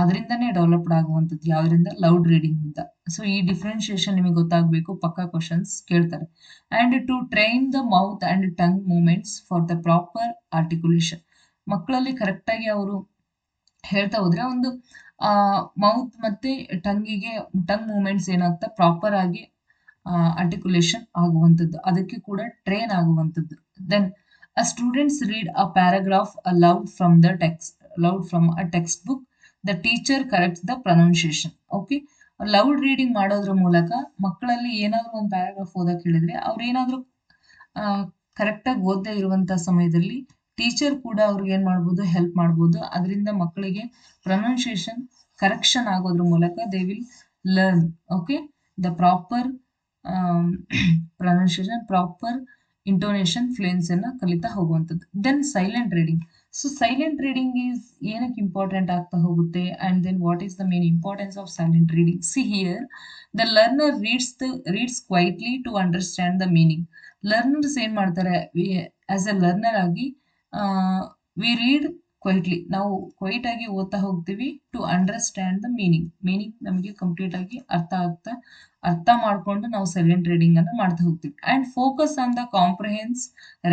ಅದರಿಂದನೇ ಡೆವಲಪ್ಡ್ ಆಗುವಂಥದ್ದು ಯಾವ್ದ್ರಿಂದ? ಲೌಡ್ ರೀಡಿಂಗ್ ಇಂದ. ಸೊ ಈ ಡಿಫ್ರೆನ್ಶಿಯೇಷನ್ ನಿಮಗೆ ಗೊತ್ತಾಗಬೇಕು, ಪಕ್ಕಾ ಕ್ವಶನ್ಸ್ ಕೇಳ್ತಾರೆ. And to train the mouth and tongue movements for the proper articulation. ಮಕ್ಕಳಲ್ಲಿ ಕರೆಕ್ಟ್ ಆಗಿ ಅವರು ಹೇಳ್ತಾ ಹೋದ್ರೆ ಒಂದು ಮೌತ್ ಮತ್ತೆ ಟಂಗ್ ಮೂವ್ಮೆಂಟ್ಸ್ ಏನಾಗ್ತಾ ಪ್ರಾಪರ್ ಆಗಿ ಆರ್ಟಿಕ್ಯುಲೇಷನ್ ಆಗುವಂಥದ್ದು, ಅದಕ್ಕೆ ಕೂಡ ಟ್ರೈನ್ ಆಗುವಂಥದ್ದು. Then a students read a paragraph aloud from a textbook. The teacher corrects the pronunciation. Okay, loud reading ಮಾಡೋದ್ರ ಮೂಲಕ ಮಕ್ಕಳಲ್ಲಿ ಏನಾದ್ರು ಒಂದು ಪ್ಯಾರಾಗ್ರಾಫ್ ಓದಕ್ಕೆ ಹೇಳಿದ್ರೆ ಅವ್ರು ಏನಾದ್ರು ಕರೆಕ್ಟಾಗಿ ಓದದೇ ಇರುವಂತ ಸಮಯದಲ್ಲಿ ಟೀಚರ್ ಕೂಡ ಅವ್ರಿಗೆ ಏನ್ ಮಾಡ್ಬೋದು, ಹೆಲ್ಪ್ ಮಾಡ್ಬೋದು. ಅದರಿಂದ ಮಕ್ಕಳಿಗೆ ಪ್ರೊನೌನ್ಸಿಯೇಷನ್ ಕರೆಕ್ಷನ್ ಆಗೋದ್ರ ಮೂಲಕ they will learn. Okay, the proper pronunciation, proper intonation, fluency ಅನ್ನ ಕಲಿತಾ ಹೋಗುವಂಥದ್ದು. Then silent reading. So silent reading is ಏನಕ್ಕೆ ಇಂಪಾರ್ಟೆಂಟ್ ಆಗ್ತಾ ಹೋಗುತ್ತೆ, and then what is the main importance of silent reading? See here, the learner reads quietly to understand the meaning. Learners ಏನ್ ಮಾಡ್ತಾರೆ, as a learner ಆಗಿ we read quietly, ನಾವು quiet ಆಗಿ ಓದ್ತಾ ಹೋಗ್ತೀವಿ. ಟು ಅಂಡರ್ಸ್ಟ್ಯಾಂಡ್ ದ ಮೀನಿಂಗ್ ನಮಗೆ complete ಆಗಿ ಅರ್ಥ ಮಾಡ್ಕೊಂಡು ನಾವು ಸೈಲೆಂಟ್ ರೀಡಿಂಗ್ ಅನ್ನ ಮಾಡ್ತಾ ಹೋಗ್ತೀವಿ. And focus on the comprehension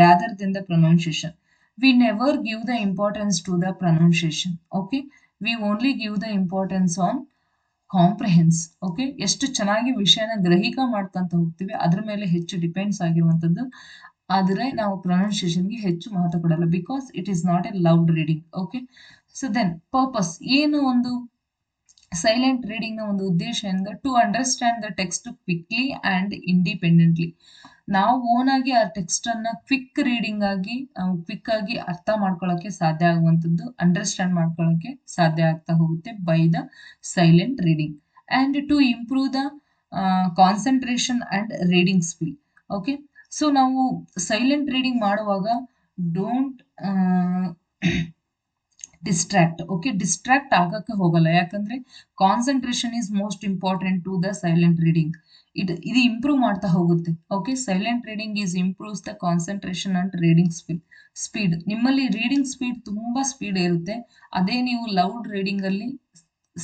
rather than the pronunciation. We never give the importance to the pronunciation. Okay, we only give the importance on comprehension. Okay, ಎಷ್ಟು ಚೆನ್ನಾಗಿ ವಿಷಯನ ಗ್ರಹಿಕ ಮಾಡ್ಕೊಂತ ಹೋಗ್ತೀವಿ ಅದ್ರ ಮೇಲೆ ಹೆಚ್ಚು ಡಿಪೆಂಡ್ಸ್ ಆಗಿರುವಂಥದ್ದು. ಆದರೆ ನಾವು ಪ್ರೊನೌನ್ಸಿಯೇಷನ್ಗೆ ಹೆಚ್ಚು ಮಹತ್ವ ಕೊಡಲ್ಲ, because it is not a loud reading. Okay, so then purpose ಏನು? ಒಂದು ಸೈಲೆಂಟ್ ರೀಡಿಂಗ್ ನ ಒಂದು ಉದ್ದೇಶ ಎಂದ್ರೆ to understand the text quickly and independently. ನಾವು ಓನ್ ಆಗಿ ಆ ಟೆಕ್ಸ್ಟ್ ಅನ್ನ ಕ್ವಿಕ್ ರೀಡಿಂಗ್ ಆಗಿ ಕ್ವಿಕ್ ಆಗಿ ಅರ್ಥ ಮಾಡ್ಕೊಳ್ಳೋಕೆ ಸಾಧ್ಯ ಆಗುವಂಥದ್ದು, ಅಂಡರ್ಸ್ಟ್ಯಾಂಡ್ ಮಾಡ್ಕೊಳ್ಳೋಕೆ ಸಾಧ್ಯ ಆಗ್ತಾ ಹೋಗುತ್ತೆ by the silent reading. And to improve the concentration and reading speed. Okay, so ನಾವು ಸೈಲೆಂಟ್ ರೀಡಿಂಗ್ ಮಾಡುವಾಗ ಡೋಂಟ್ ಡಿಸ್ಟ್ರಾಕ್ಟ್. ಓಕೆ, ಡಿಸ್ಟ್ರಾಕ್ಟ್ ಆಗಕ್ಕೆ ಹೋಗಲ್ಲ, ಯಾಕಂದ್ರೆ concentration is most important to the silent reading. ಇದು ಇಂಪ್ರೂವ್ ಮಾಡ್ತಾ ಹೋಗುತ್ತೆ. Okay, silent reading is improves the concentration and reading speed. ನಿಮ್ಮಲ್ಲಿ reading speed ತುಂಬಾ ಸ್ಪೀಡ್ ಇರುತ್ತೆ, ಅದೇ ನೀವು ಲೌಡ್ ರೀಡಿಂಗ್ ಅಲ್ಲಿ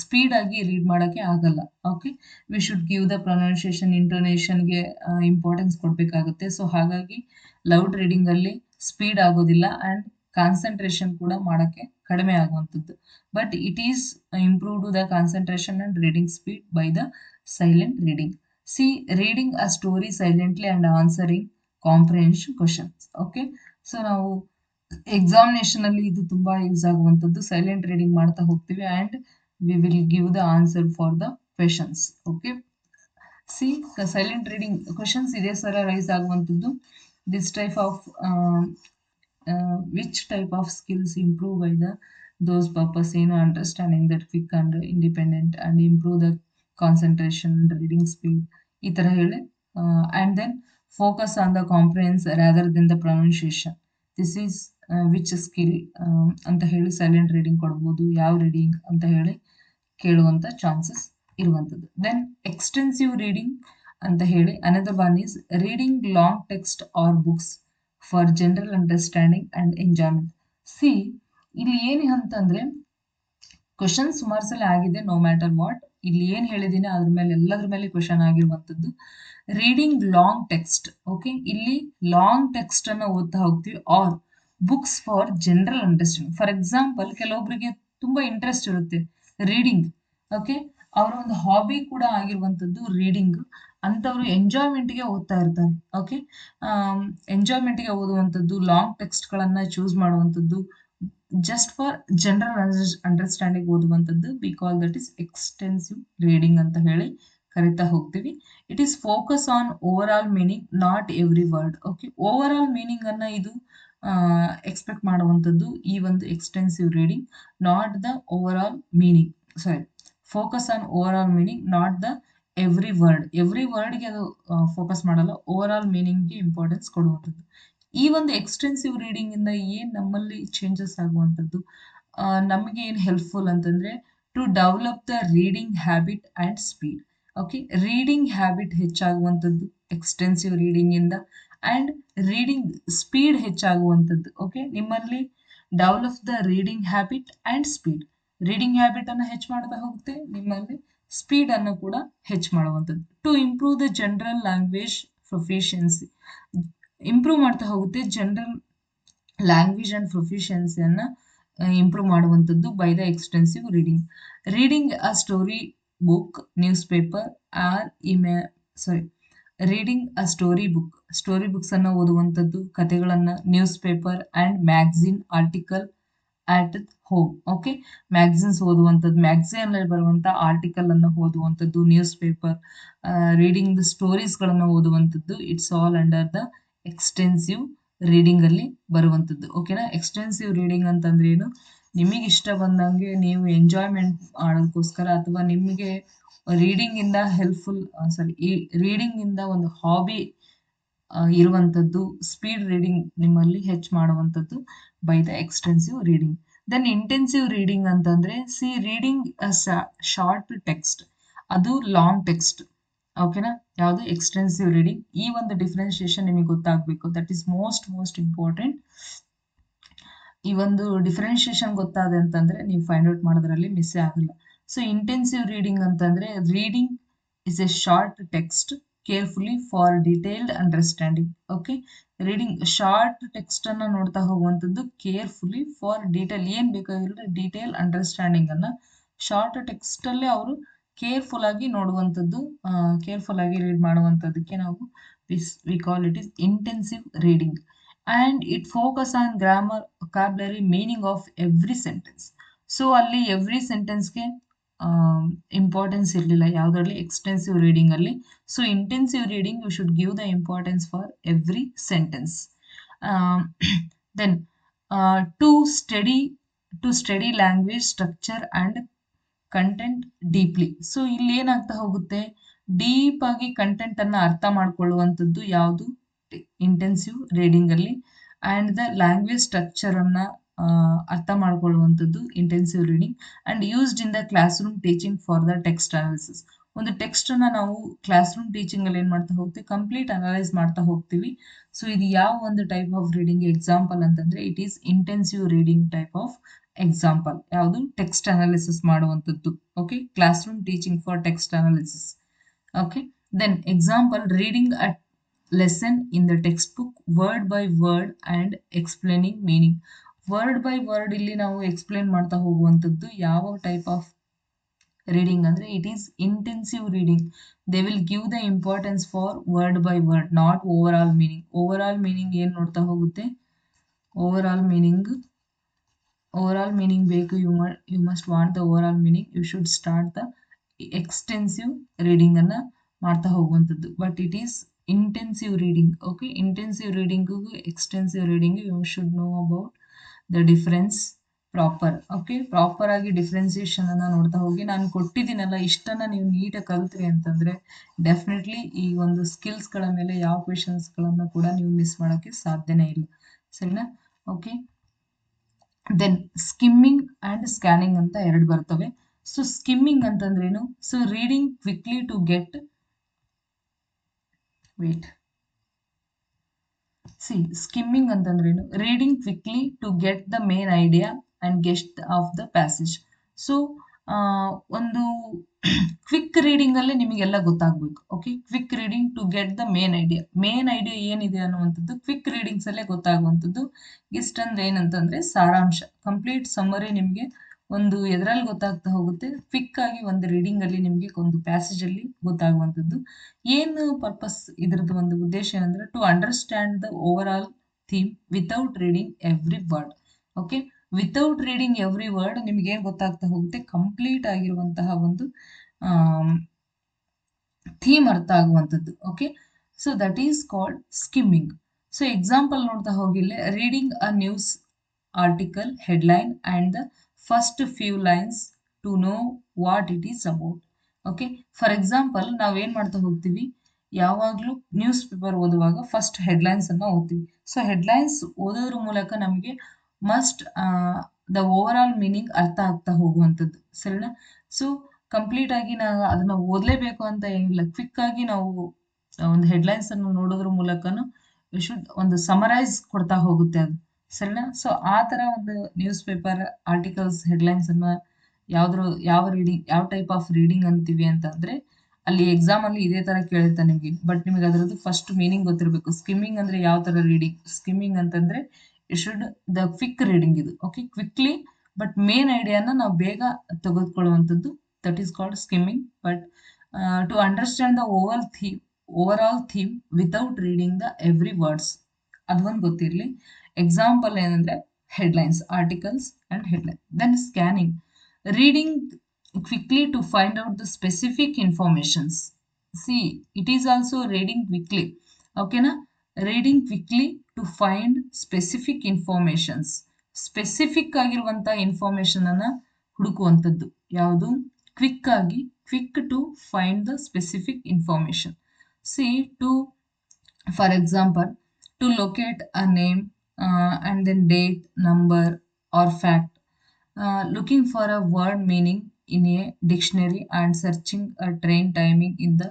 ಸ್ಪೀಡ್ ಆಗಿ ರೀಡ್ ಮಾಡೋಕ್ಕೆ ಆಗಲ್ಲ. Okay, we should give the pronunciation ಇಂಟೋನೇಷನ್ಗೆ importance ಕೊಡಬೇಕಾಗುತ್ತೆ. ಸೊ ಹಾಗಾಗಿ ಲೌಡ್ ರೀಡಿಂಗಲ್ಲಿ ಸ್ಪೀಡ್ ಆಗೋದಿಲ್ಲ ಆ್ಯಂಡ್ ಕಾನ್ಸಂಟ್ರೇಷನ್ ಕೂಡ ಮಾಡೋಕ್ಕೆ ಕಡಿಮೆ ಆಗುವಂಥದ್ದು. But it is improved the concentration and reading speed by the silent reading. C reading a story silently and answering comprehension questions. Okay, so ನಾವು examination ಅಲ್ಲಿ ಇದು ತುಂಬಾ ಯೂಸ್ ಆಗುವಂಥದ್ದು. ಸೈಲೆಂಟ್ ರೀಡಿಂಗ್ ಮಾಡ್ತಾ ಹೋಗ್ತೀವಿ and we will give the answer for the questions. Okay, C silent reading questions ಇದೇ ಸರ rice ಆಗುವಂಥದ್ದು. This type of which type of skills improve by the those purpose, ಏನು understanding that quick and independent and improve the concentration reading speed, ಈ ಥರ ಹೇಳಿ. And then focus on the comprehension rather than the pronunciation. This is which skill ಅಂತ ಹೇಳಿ silent reading ಕೊಡ್ಬೋದು. ಯಾವ reading ಅಂತ ಹೇಳಿ ಕೇಳುವಂಥ ಚಾನ್ಸಸ್ ಇರುವಂಥದ್ದು. ದೆನ್ ಎಕ್ಸ್ಟೆನ್ಸಿವ್ ರೀಡಿಂಗ್ ಅಂತ ಹೇಳಿ another one is reading long text or books for general understanding and enjoyment. See ಇಲ್ಲಿ ಏನು ಅಂತಂದರೆ ಕ್ವಶನ್ ಸುಮಾರು ಸಲ ಆಗಿದೆ, ನೋ ಮ್ಯಾಟರ್ ವಾಟ್. ಇಲ್ಲಿ ಏನು ಹೇಳಿದ್ದೀನಿ ಅದ್ರ ಮೇಲೆ ಎಲ್ಲದ್ರ ಮೇಲೆ ಕ್ವಶನ್ ಆಗಿರುವಂಥದ್ದು ರೀಡಿಂಗ್ ಲಾಂಗ್ ಟೆಕ್ಸ್ಟ್. ಓಕೆ, ಇಲ್ಲಿ ಲಾಂಗ್ ಟೆಕ್ಸ್ಟ್ ಅನ್ನು ಓದ್ತಾ ಹೋಗ್ತೀವಿ. Or books for general understanding. For example, ಕೆಲವೊಬ್ಬರಿಗೆ ತುಂಬ ಇಂಟ್ರೆಸ್ಟ್ ಇರುತ್ತೆ ರೀಡಿಂಗ್. ಓಕೆ, ಅವರ ಒಂದು ಹಾಬಿ ಕೂಡ ಆಗಿರುವಂಥದ್ದು ರೀಡಿಂಗ್. ಅಂಥವ್ರು ಎಂಜಾಯ್ಮೆಂಟ್ಗೆ ಓದ್ತಾ ಇರ್ತಾರೆ. ಓಕೆ, ಎಂಜಾಯ್ಮೆಂಟ್ಗೆ ಓದುವಂಥದ್ದು, ಲಾಂಗ್ ಟೆಕ್ಸ್ಟ್ಗಳನ್ನು ಚೂಸ್ ಮಾಡುವಂಥದ್ದು, ಜಸ್ಟ್ ಫಾರ್ ಜನರಲ್ ಅಂಡರ್ಸ್ಟ್ಯಾಂಡಿಂಗ್ ಓದುವಂಥದ್ದು. We call that is extensive reading ಅಂತ ಹೇಳಿ ಕರಿತಾ ಹೋಗ್ತೀವಿ. It is focus on overall meaning, not every word. Okay, overall meaning ಅನ್ನ ಇದು ಎಕ್ಸ್ಪೆಕ್ಟ್ ಮಾಡುವಂಥದ್ದು ಈ ಒಂದು extensive reading, not the over all meaning. Sorry, focus on overall meaning, not the every ವರ್ಡ್ಗೆ ಅದು focus ಮಾಡಲ್ಲ, over all ಮೀನಿಂಗ್ಗೆ importance ಕೊಡುವಂಥದ್ದು. ಈ ಒಂದು ಎಕ್ಸ್ಟೆನ್ಸಿವ್ ರೀಡಿಂಗ್ ಇಂದ ಏನ್ ನಮ್ಮಲ್ಲಿ ಚೇಂಜಸ್ ಆಗುವಂಥದ್ದು, ನಮಗೆ ಏನು ಹೆಲ್ಪ್ಫುಲ್ ಅಂತಂದ್ರೆ to develop the reading habit and speed. Okay, reading habit ಹೆಚ್ಚಾಗುವಂಥದ್ದು ಎಕ್ಸ್ಟೆನ್ಸಿವ್ ರೀಡಿಂಗ್ ಇಂದ ಆ್ಯಂಡ್ ರೀಡಿಂಗ್ ಸ್ಪೀಡ್ ಹೆಚ್ಚಾಗುವಂಥದ್ದು. ಓಕೆ, ನಿಮ್ಮಲ್ಲಿ develop the reading habit and speed. Reading habit ಅನ್ನು ಹೆಚ್ಚು ಮಾಡ್ತಾ ಹೋಗುತ್ತೆ, ನಿಮ್ಮಲ್ಲಿ ಸ್ಪೀಡ್ ಅನ್ನು ಕೂಡ ಹೆಚ್ಚು ಮಾಡುವಂಥದ್ದು. To improve the general language proficiency, improve ಮಾಡ್ತಾ ಹೋಗುತ್ತೆ ಜನರಲ್ ಲ್ಯಾಂಗ್ವೇಜ್ ಆ್ಯಂಡ್ ಪ್ರೊಫಿಷಿಯನ್ಸಿಯನ್ನು ಇಂಪ್ರೂವ್ ಮಾಡುವಂಥದ್ದು by the extensive reading. Reading a story book, news paper or reading a story books ಅನ್ನು ಓದುವಂಥದ್ದು, ಕಥೆಗಳನ್ನು, news paper and magazine article at home. Okay, magazines ಓದುವಂಥದ್ದು, ಮ್ಯಾಗಝಿನಲ್ಲಿ ಬರುವಂಥ ಆರ್ಟಿಕಲ್ ಅನ್ನು ಓದುವಂಥದ್ದು, ನ್ಯೂಸ್ ಪೇಪರ್, ರೀಡಿಂಗ್ ದ ಸ್ಟೋರೀಸ್ಗಳನ್ನು ಓದುವಂಥದ್ದು. It's all under the extensive reading ಅಲ್ಲಿ ಬರುವಂಥದ್ದು. ಓಕೆನಾ, ಎಕ್ಸ್ಟೆನ್ಸಿವ್ ರೀಡಿಂಗ್ ಅಂತಂದ್ರೆ ಏನು, ನಿಮಗೆ ಇಷ್ಟ ಬಂದಂಗೆ ನೀವು ಎಂಜಾಯ್ಮೆಂಟ್ ಮಾಡೋದಕ್ಕೋಸ್ಕರ ಅಥವಾ ನಿಮಗೆ ರೀಡಿಂಗ್ ಇಂದ ಈ ರೀಡಿಂಗ್ ಇಂದ ಒಂದು ಹಾಬಿ ಇರುವಂಥದ್ದು, ಸ್ಪೀಡ್ ರೀಡಿಂಗ್ ನಿಮ್ಮಲ್ಲಿ ಹೆಚ್ಚು ಮಾಡುವಂಥದ್ದು by the extensive reading. Then intensive reading ಅಂತಂದ್ರೆ ಸಿ ರೀಡಿಂಗ್ ಶಾರ್ಟ್ ಟೆಕ್ಸ್ಟ್, ಅದು ಲಾಂಗ್ ಟೆಕ್ಸ್ಟ್. ಓಕೆನಾ, ಯಾವುದು ಎಕ್ಸ್ಟೆನ್ಸಿವ್ ರೀಡಿಂಗ್. ಈ ಒಂದು ಡಿಫ್ರೆನ್ಸಿಯೇಷನ್ ನಿಮಗೆ ಗೊತ್ತಾಗಬೇಕು, ದಟ್ ಈಸ್ ಮೋಸ್ಟ್ ಇಂಪಾರ್ಟೆಂಟ್. ಈ ಒಂದು ಡಿಫ್ರೆನ್ಸಿಯೇಷನ್ ಗೊತ್ತಾದೆ ಅಂತಂದ್ರೆ ನೀವು ಫೈಂಡ್ ಔಟ್ ಮಾಡೋದ್ರಲ್ಲಿ ಮಿಸ್ ಆಗಲ್ಲ. ಸೊ ಇಂಟೆನ್ಸಿವ್ ರೀಡಿಂಗ್ ಅಂತಂದ್ರೆ reading is A short text carefully for detailed understanding. Okay, reading short text ಅನ್ನ ನೋಡ್ತಾ ಹೋಗುವಂಥದ್ದು, ಕೇರ್ಫುಲಿ ಫಾರ್ ಡೀಟೇಲ್, ಏನ್ ಬೇಕಾಗಿಲ್ಲ ಡೀಟೇಲ್ ಅಂಡರ್ಸ್ಟ್ಯಾಂಡಿಂಗ್ ಅನ್ನ ಶಾರ್ಟ್ ಟೆಕ್ಸ್ಟ್ ಅಲ್ಲೇ ಅವರು ಕೇರ್ಫುಲ್ ಆಗಿ ನೋಡುವಂಥದ್ದು, ಕೇರ್ಫುಲ್ ಆಗಿ ರೀಡ್ ಮಾಡುವಂಥದ್ದಕ್ಕೆ ನಾವು we call it is intensive reading. And it focus on grammar, vocabulary, meaning of every sentence. So ಅಲ್ಲಿ ಎವ್ರಿ ಸೆಂಟೆನ್ಸ್ಗೆ ಇಂಪಾರ್ಟೆನ್ಸ್ ಇರಲಿಲ್ಲ ಯಾವುದರಲ್ಲಿ, ಎಕ್ಸ್ಟೆನ್ಸಿವ್ ರೀಡಿಂಗ್ ಅಲ್ಲಿ. So intensive reading you should give the importance for every sentence. Then to study language structure and content deeply. So ಇಲ್ಲಿ ಏನಾಗ್ತಾ ಹೋಗುತ್ತೆ, deep ಆಗಿ content ಅನ್ನ ಅರ್ಥ ಮಾಡ್ಕೊಳ್ಳುವಂಥದ್ದು ಯಾವುದು, ಇಂಟೆನ್ಸಿವ್ ರೀಡಿಂಗ್ ಅಲ್ಲಿ. ಆ್ಯಂಡ್ ದ ಲ್ಯಾಂಗ್ವೇಜ್ ಸ್ಟ್ರಕ್ಚರ್ ಅನ್ನ ಅರ್ಥ ಮಾಡ್ಕೊಳ್ಳುವಂಥದ್ದು intensive reading. And used in the class room teaching for the text analysis. ಒಂದು ಟೆಕ್ಸ್ಟ್ ಅನ್ನ ನಾವು ಕ್ಲಾಸ್ ರೂಮ್ ಟೀಚಿಂಗ್ ಅಲ್ಲಿ ಏನ್ ಮಾಡ್ತಾ ಹೋಗ್ತೀವಿ, ಕಂಪ್ಲೀಟ್ ಅನಲೈಸ್ ಮಾಡ್ತಾ ಹೋಗ್ತೀವಿ. ಸೊ ಇದು ಯಾವ ಒಂದು ಟೈಪ್ ಆಫ್ ರೀಡಿಂಗ್ ಎಕ್ಸಾಂಪಲ್ ಅಂತಂದ್ರೆ it is intensive reading type of example ಯಾವುದು ಟೆಕ್ಸ್ಟ್ ಅನಾಲಿಸಿಸ್ ಮಾಡುವಂಥದ್ದು. Okay, class room teaching for text analysis. Okay, then example reading a lesson in the textbook word by word and explaining meaning. Word by word ಇಲ್ಲಿ ನಾವು explain ಮಾಡ್ತಾ ಹೋಗುವಂಥದ್ದು ಯಾವ type of reading ಅಂದರೆ it is intensive reading. They will give the importance for word by word, not over all meaning. Overall meaning ಏನು ನೋಡ್ತಾ ಹೋಗುತ್ತೆ, overall meaning ಬೇಕು. You must want the over all meaning, you should start the extensive reading ಅನ್ನ ಮಾಡ್ತಾ ಹೋಗುವಂಥದ್ದು. But it is intensive reading. Okay, intensive ರೀಡಿಂಗು extensive reading you should know about the difference proper. Okay, proper ಆಗಿ differentiation ಅನ್ನ ನೋಡ್ತಾ ಹೋಗಿ. ನಾನು ಕೊಟ್ಟಿದ್ದೀನಲ್ಲ ಇಷ್ಟನ್ನ ನೀವು ನೀಟಾಗಿ ಕಲ್ತ್ರಿ ಅಂತಂದ್ರೆ ಡೆಫಿನೆಟ್ಲಿ ಈ ಒಂದು ಸ್ಕಿಲ್ಸ್ಗಳ ಮೇಲೆ ಯಾವ ಕ್ವೆಶನ್ಸ್ಗಳನ್ನು ಕೂಡ ನೀವು ಮಿಸ್ ಮಾಡೋಕ್ಕೆ ಸಾಧ್ಯನೇ ಇಲ್ಲ. ಸರಿನಾ? Okay, then skimming and scanning ಅಂತ ಎರಡು ಬರ್ತವೆ. ಸೊ ಸ್ಕಿಮ್ಮಿಂಗ್ ಅಂತಂದ್ರೇನು? So reading quickly to get skimming ಅಂತಂದ್ರೇನು? Reading quickly to get the main idea and gist of the passage. So ಒಂದು ಕ್ವಿಕ್ ರೀಡಿಂಗ್ ಅಲ್ಲೇ ನಿಮಗೆಲ್ಲ ಗೊತ್ತಾಗ್ಬೇಕು. Okay, quick reading to get the main idea ಏನಿದೆ ಅನ್ನುವಂಥದ್ದು quick readings ಅಲ್ಲೇ ಗೊತ್ತಾಗುವಂಥದ್ದು. ಇಷ್ಟಂದ್ರೆ ಏನಂತಂದ್ರೆ ಸಾರಾಂಶ, ಕಂಪ್ಲೀಟ್ ಸಮ್ಮರಿ ನಿಮಗೆ ಒಂದು ಎದರಲ್ಲಿ ಗೊತ್ತಾಗ್ತಾ ಹೋಗುತ್ತೆ, ಕ್ವಿಕ್ ಆಗಿ ಒಂದು ರೀಡಿಂಗ್ ಅಲ್ಲಿ ನಿಮಗೆ ಒಂದು ಪ್ಯಾಸೇಜ್ ಅಲ್ಲಿ ಗೊತ್ತಾಗುವಂಥದ್ದು. ಏನು ಪರ್ಪಸ್ ಇದ್ರದ್ದು ಒಂದು ಉದ್ದೇಶ ಏನಂದ್ರೆ to understand the over all theme without reading every word. Okay, without reading every word ನಿಮ್ಗೆ ಏನ್ ಗೊತ್ತಾಗ್ತಾ ಹೋಗುತ್ತೆ, ಕಂಪ್ಲೀಟ್ ಆಗಿರುವಂತಹ ಒಂದು ಥೀಮ್ ಅರ್ಥ ಆಗುವಂಥದ್ದು. Okay, so that is called skimming. So example ನೋಡ್ತಾ ಹೋಗಿಲ್ಲ, reading a news article headline and the first few lines to know what it is about. Okay, for example ನಾವೇನ್ ಮಾಡ್ತಾ ಹೋಗ್ತೀವಿ, ಯಾವಾಗಲೂ ನ್ಯೂಸ್ ಪೇಪರ್ ಓದುವಾಗ ಫಸ್ಟ್ ಹೆಡ್ಲೈನ್ಸ್ ಅನ್ನ ಓದ್ತೀವಿ. ಸೊ ಹೆಡ್ಲೈನ್ಸ್ ಓದೋದ್ರ ಮೂಲಕ ನಮಗೆ must the over all meaning ಅರ್ಥ ಆಗ್ತಾ ಹೋಗುವಂಥದ್ದು. ಸರಿನಾ? ಸೊ ಕಂಪ್ಲೀಟ್ ಆಗಿ ನಾವು ಅದನ್ನ ಓದಲೇಬೇಕು ಅಂತ ಏನಿಲ್ಲ, ಕ್ವಿಕ್ ಆಗಿ ನಾವು ಒಂದು ಹೆಡ್ಲೈನ್ಸ್ ಅನ್ನು ನೋಡೋದ್ರ ಮೂಲಕನು ಶುಡ್ ಒಂದು ಸಮರೈಸ್ ಕೊಡ್ತಾ ಹೋಗುತ್ತೆ ಅದು. ಸರಿನಾ? ಸೊ ಆ ತರ ಒಂದು ನ್ಯೂಸ್ ಪೇಪರ್ ಆರ್ಟಿಕಲ್ಸ್ ಹೆಡ್ಲೈನ್ಸ್ ಅನ್ನ ಯಾವ ಟೈಪ್ ಆಫ್ ರೀಡಿಂಗ್ ಅಂತೀವಿ ಅಂತಂದ್ರೆ, ಅಲ್ಲಿ ಎಕ್ಸಾಮ್ ಅಲ್ಲಿ ಇದೇ ತರ ಕೇಳುತ್ತೆ ನಿಮಗೆ. ಬಟ್ ನಿಮಗೆ ಅದರದ್ದು ಫಸ್ಟ್ ಮೀನಿಂಗ್ ಗೊತ್ತಿರಬೇಕು. ಸ್ಕಿಮ್ಮಿಂಗ್ ಅಂದ್ರೆ ಯಾವ ತರ ರೀಡಿಂಗ್? ಸ್ಕಿಮ್ಮಿಂಗ್ ಅಂತಂದ್ರೆ you should the quick reading ಇದು. ಓಕೆ, ಕ್ವಿಕ್ಲಿ ಬಟ್ ಮೇನ್ ಐಡಿಯಾನ ನಾವು ಬೇಗ ತೆಗೆದುಕೊಳ್ಳುವಂಥದ್ದು, that is called skimming. But to understand the over all theme without reading the every words, ಅದೊಂದು ಗೊತ್ತಿರಲಿ. ಎಕ್ಸಾಂಪಲ್ ಏನಂದ್ರೆ headlines, articles and headline. Then scanning, reading quickly to find out the specific informations. See, it is also reading quickly. Okay na? Reading quickly to find specific informations. Specific ಆಗಿರುವಂತ information ಅನ್ನ ಹುಡುಕುವಂಥದ್ದು ಯಾವುದು? Quick ಆಗಿ, quick to find the specific information. See to, for example, to locate a name and then date, number or fact. Looking for a word meaning in a dictionary and searching a train timing in the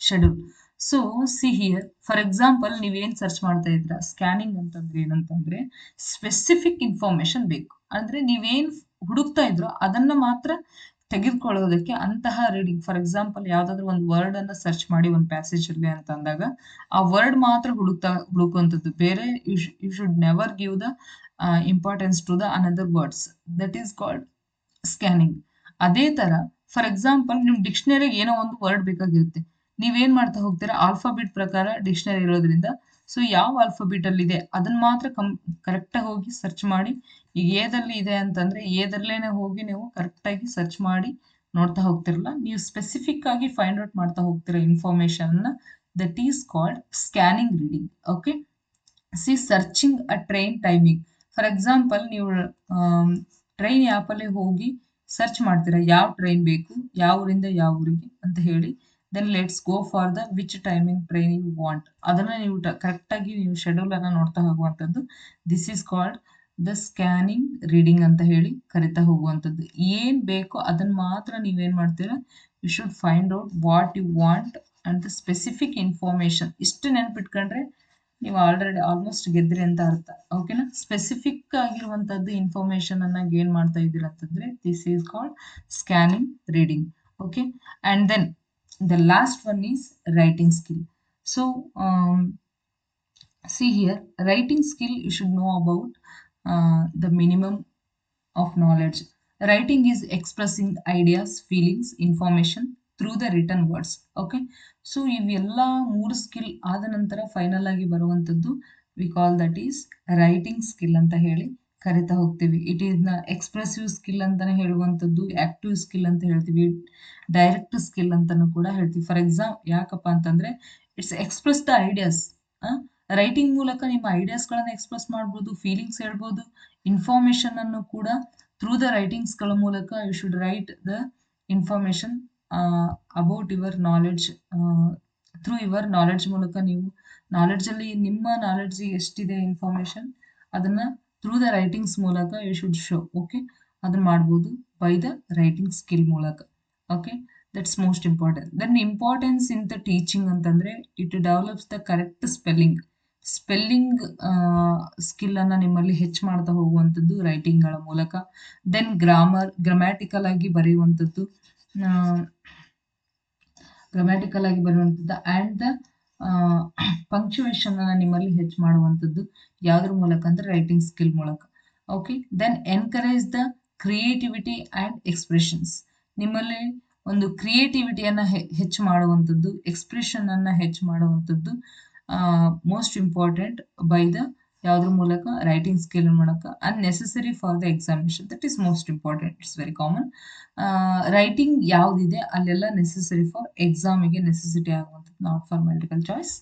schedule. So see here, for example ನೀವೇನು search ಮಾಡ್ತಾ ಇದ್ರ, scanning ಅಂತಂದ್ರೆ ಏನಂತಂದ್ರೆ specific information ಬೇಕು. ಅಂದ್ರೆ ನೀವೇನು ಹುಡುಕ್ತಾ ಇದ್ರೋ ಅದನ್ನ ಮಾತ್ರ ತೆಗೆದುಕೊಳ್ಳೋದಕ್ಕೆ ಅಂತಹ ರೀಡಿಂಗ್. ಫಾರ್ ಎಕ್ಸಾಂಪಲ್ ಯಾವ್ದಾದ್ರು ಒಂದು ವರ್ಡ್ ಅನ್ನ ಸರ್ಚ್ ಮಾಡಿ ಒಂದು ಪ್ಯಾಸೇಜ್ ಅಲ್ಲಿ ಅಂತ ಅಂದಾಗ ಆ ವರ್ಡ್ ಮಾತ್ರ ಹುಡುಕುವಂಥದ್ದು. ಬೇರೆ you should never give the importance to the another words. That is called scanning. ಅದೇ ತರ ಫಾರ್ ಎಕ್ಸಾಂಪಲ್ ನಿಮ್ ಡಿಕ್ಷನರಿಗೆ ಏನೋ ಒಂದು ವರ್ಡ್ ಬೇಕಾಗಿರುತ್ತೆ, ನೀವೇನ್ ಮಾಡ್ತಾ ಹೋಗ್ತೀರಾ, ಆಲ್ಫಾಬಿಟ್ ಪ್ರಕಾರ ಡಿಕ್ಷನರಿ ಇರೋದ್ರಿಂದ ಸೊ ಯಾವ ಆಲ್ಫಾಬಿಟ್ ಅಲ್ಲಿ ಇದೆ ಅದನ್ನ ಮಾತ್ರ ಕರೆಕ್ಟ್ ಆಗಿ ಹೋಗಿ ಸರ್ಚ್ ಮಾಡಿ. ಈಗ ಏದಲ್ಲಿ ಇದೆ ಅಂತಂದ್ರೆ ಏದರ್ಲೇನೆ ಹೋಗಿ ನೀವು ಕರೆಕ್ಟ್ ಆಗಿ ಸರ್ಚ್ ಮಾಡಿ ನೋಡ್ತಾ ಹೋಗ್ತಿರಲ್ಲ, ನೀವು ಸ್ಪೆಸಿಫಿಕ್ ಆಗಿ ಫೈಂಡ್ ಔಟ್ ಮಾಡ್ತಾ ಹೋಗ್ತೀರಾ information. That is called scanning reading. Okay, C searching a train timing. For example ನೀವು ಟ್ರೈನ್ ಆ್ಯಪಲ್ಲಿ ಹೋಗಿ ಸರ್ಚ್ ಮಾಡ್ತೀರಾ ಯಾವ ಟ್ರೈನ್ ಬೇಕು, ಯಾವ ಊರಿಂದ ಯಾವ ಊರಿಗೆ ಅಂತ ಹೇಳಿ. Then let's go for the which timing train you want. ಅದನ್ನ ನೀವು ಕರೆಕ್ಟಾಗಿ ನೀವು ಶೆಡ್ಯೂಲ್ ಅನ್ನ ನೋಡ್ತಾ ಹೋಗುವಂಥದ್ದು. This is called the scanning reading ಅಂತ ಹೇಳಿ ಕರಿತಾ ಹೋಗುವಂಥದ್ದು. ಏನ್ ಬೇಕೋ ಅದನ್ನ ಮಾತ್ರ ನೀವೇನ್ ಮಾಡ್ತೀರಾ, you should find out what you want and the specific information. ಇಷ್ಟು ನೆನ್ಪಿಟ್ಕೊಂಡ್ರೆ ನೀವು ಆಲ್ರೆಡಿ ಆಲ್ಮೋಸ್ಟ್ ಗೆದ್ರಿ ಅಂತ ಅರ್ಥ. ಓಕೆನಾ? ಸ್ಪೆಸಿಫಿಕ್ ಆಗಿರುವಂತದ್ದು ಇನ್ಫಾರ್ಮೇಶನ್ ಅನ್ನ ಗೇನ್ ಮಾಡ್ತಾ ಇದ್ದೀರಾ ಅಂತಂದ್ರೆ this is called scanning reading. Okay, and then the last one is writing skill. So see here, writing skill you should know about the minimum of knowledge. Writing is expressing ideas, feelings, information through the written words. Okay, so ಇವೆಲ್ಲ ಮೂರು skill ಆದ ನಂತರ final ಆಗಿ ಬರುವಂತದ್ದು we call that is writing skill ಅಂತ ಹೇಳಿ ಕರಿತಾ ಹೋಗ್ತೀವಿ. It is an expressive skill ಅಂತಾನೆ ಹೇಳುವಂಥದ್ದು, ಆಕ್ಟಿವ್ ಸ್ಕಿಲ್ ಅಂತ ಹೇಳ್ತೀವಿ, ಡೈರೆಕ್ಟ್ ಸ್ಕಿಲ್ ಅಂತಾನು ಕೂಡ ಹೇಳ್ತೀವಿ. ಫಾರ್ ಯಾಕಪ್ಪ ಅಂತಂದ್ರೆ it's express the ideas. Writing ಮೂಲಕ ನಿಮ್ಮ ಐಡಿಯಾಸ್ಗಳನ್ನ ಎಕ್ಸ್ಪ್ರೆಸ್ ಮಾಡ್ಬೋದು, ಫೀಲಿಂಗ್ಸ್ ಹೇಳ್ಬೋದು, ಇನ್ಫಾರ್ಮೇಶನ್ ಅನ್ನು ಕೂಡ ಥ್ರೂ ದ ರೈಟಿಂಗ್ಸ್ಗಳ ಮೂಲಕ you should write the information about your knowledge. Through your knowledge ಮೂಲಕ ನೀವು ನಾಲೆಡ್ಜಲ್ಲಿ ನಿಮ್ಮ ನಾಲೆಡ್ಜ್ ಎಷ್ಟಿದೆ ಇನ್ಫಾರ್ಮೇಶನ್ ಅದನ್ನ ಥ್ರೂ ದ ರೈಟಿಂಗ್ಸ್ ಮೂಲಕ ಯು ಶುಡ್ ಶೋ. ಓಕೆ, ಅದನ್ನ ಮಾಡ್ಬೋದು ಬೈ ದ ರೈಟಿಂಗ್ ಸ್ಕಿಲ್ ಮೂಲಕ. Okay, that's most important. Then importance in the teaching ಅಂತಂದ್ರೆ it develops the correct spelling. Spelling skill ಅನ್ನ ನಿಮ್ಮಲ್ಲಿ ಹೆಚ್ಚು ಮಾಡ್ತಾ ಹೋಗುವಂಥದ್ದು ರೈಟಿಂಗ್ಗಳ ಮೂಲಕ. ದೆನ್ ಗ್ರಾಮ್ಯಾಟಿಕಲ್ ಆಗಿ ಬರೆಯುವಂಥದ್ದು, ಆ್ಯಂಡ್ ದ ಪಂಕ್ಚುವೇಶನ್ ಅನ್ನ ನಿಮ್ಮಲ್ಲಿ ಹೆಚ್ಚು ಮಾಡುವಂಥದ್ದು ಯಾವ್ದ್ರ ಮೂಲಕ ಅಂದ್ರೆ ರೈಟಿಂಗ್ ಸ್ಕಿಲ್ ಮೂಲಕ. Okay, then encourage the creativity and expressions. ನಿಮ್ಮಲ್ಲಿ ಒಂದು ಕ್ರಿಯೇಟಿವಿಟಿಯನ್ನ ಹೆಚ್ಚು ಮಾಡುವಂಥದ್ದು, ಎಕ್ಸ್ಪ್ರೆಷನ್ ಅನ್ನ ಹೆಚ್ಚು ಮಾಡುವಂಥದ್ದು ಮೋಸ್ಟ್ ಇಂಪಾರ್ಟೆಂಟ್ ಬೈ ದ ಯಾವ್ದ್ರ ಮೂಲಕ ರೈಟಿಂಗ್ ಸ್ಕಿಲ್ ಮೂಲಕ. Unnecessary for the examination, that is most important, it's very common. Writing ಯಾವ್ದಿದೆ ಅಲ್ಲೆಲ್ಲ ನೆಸೆಸರಿ ಫಾರ್ ಎಕ್ಸಾಮಿಗೆ ನೆಸೆಸಿಟಿ ಆಗುವಂಥದ್ದು, not for multiple choice.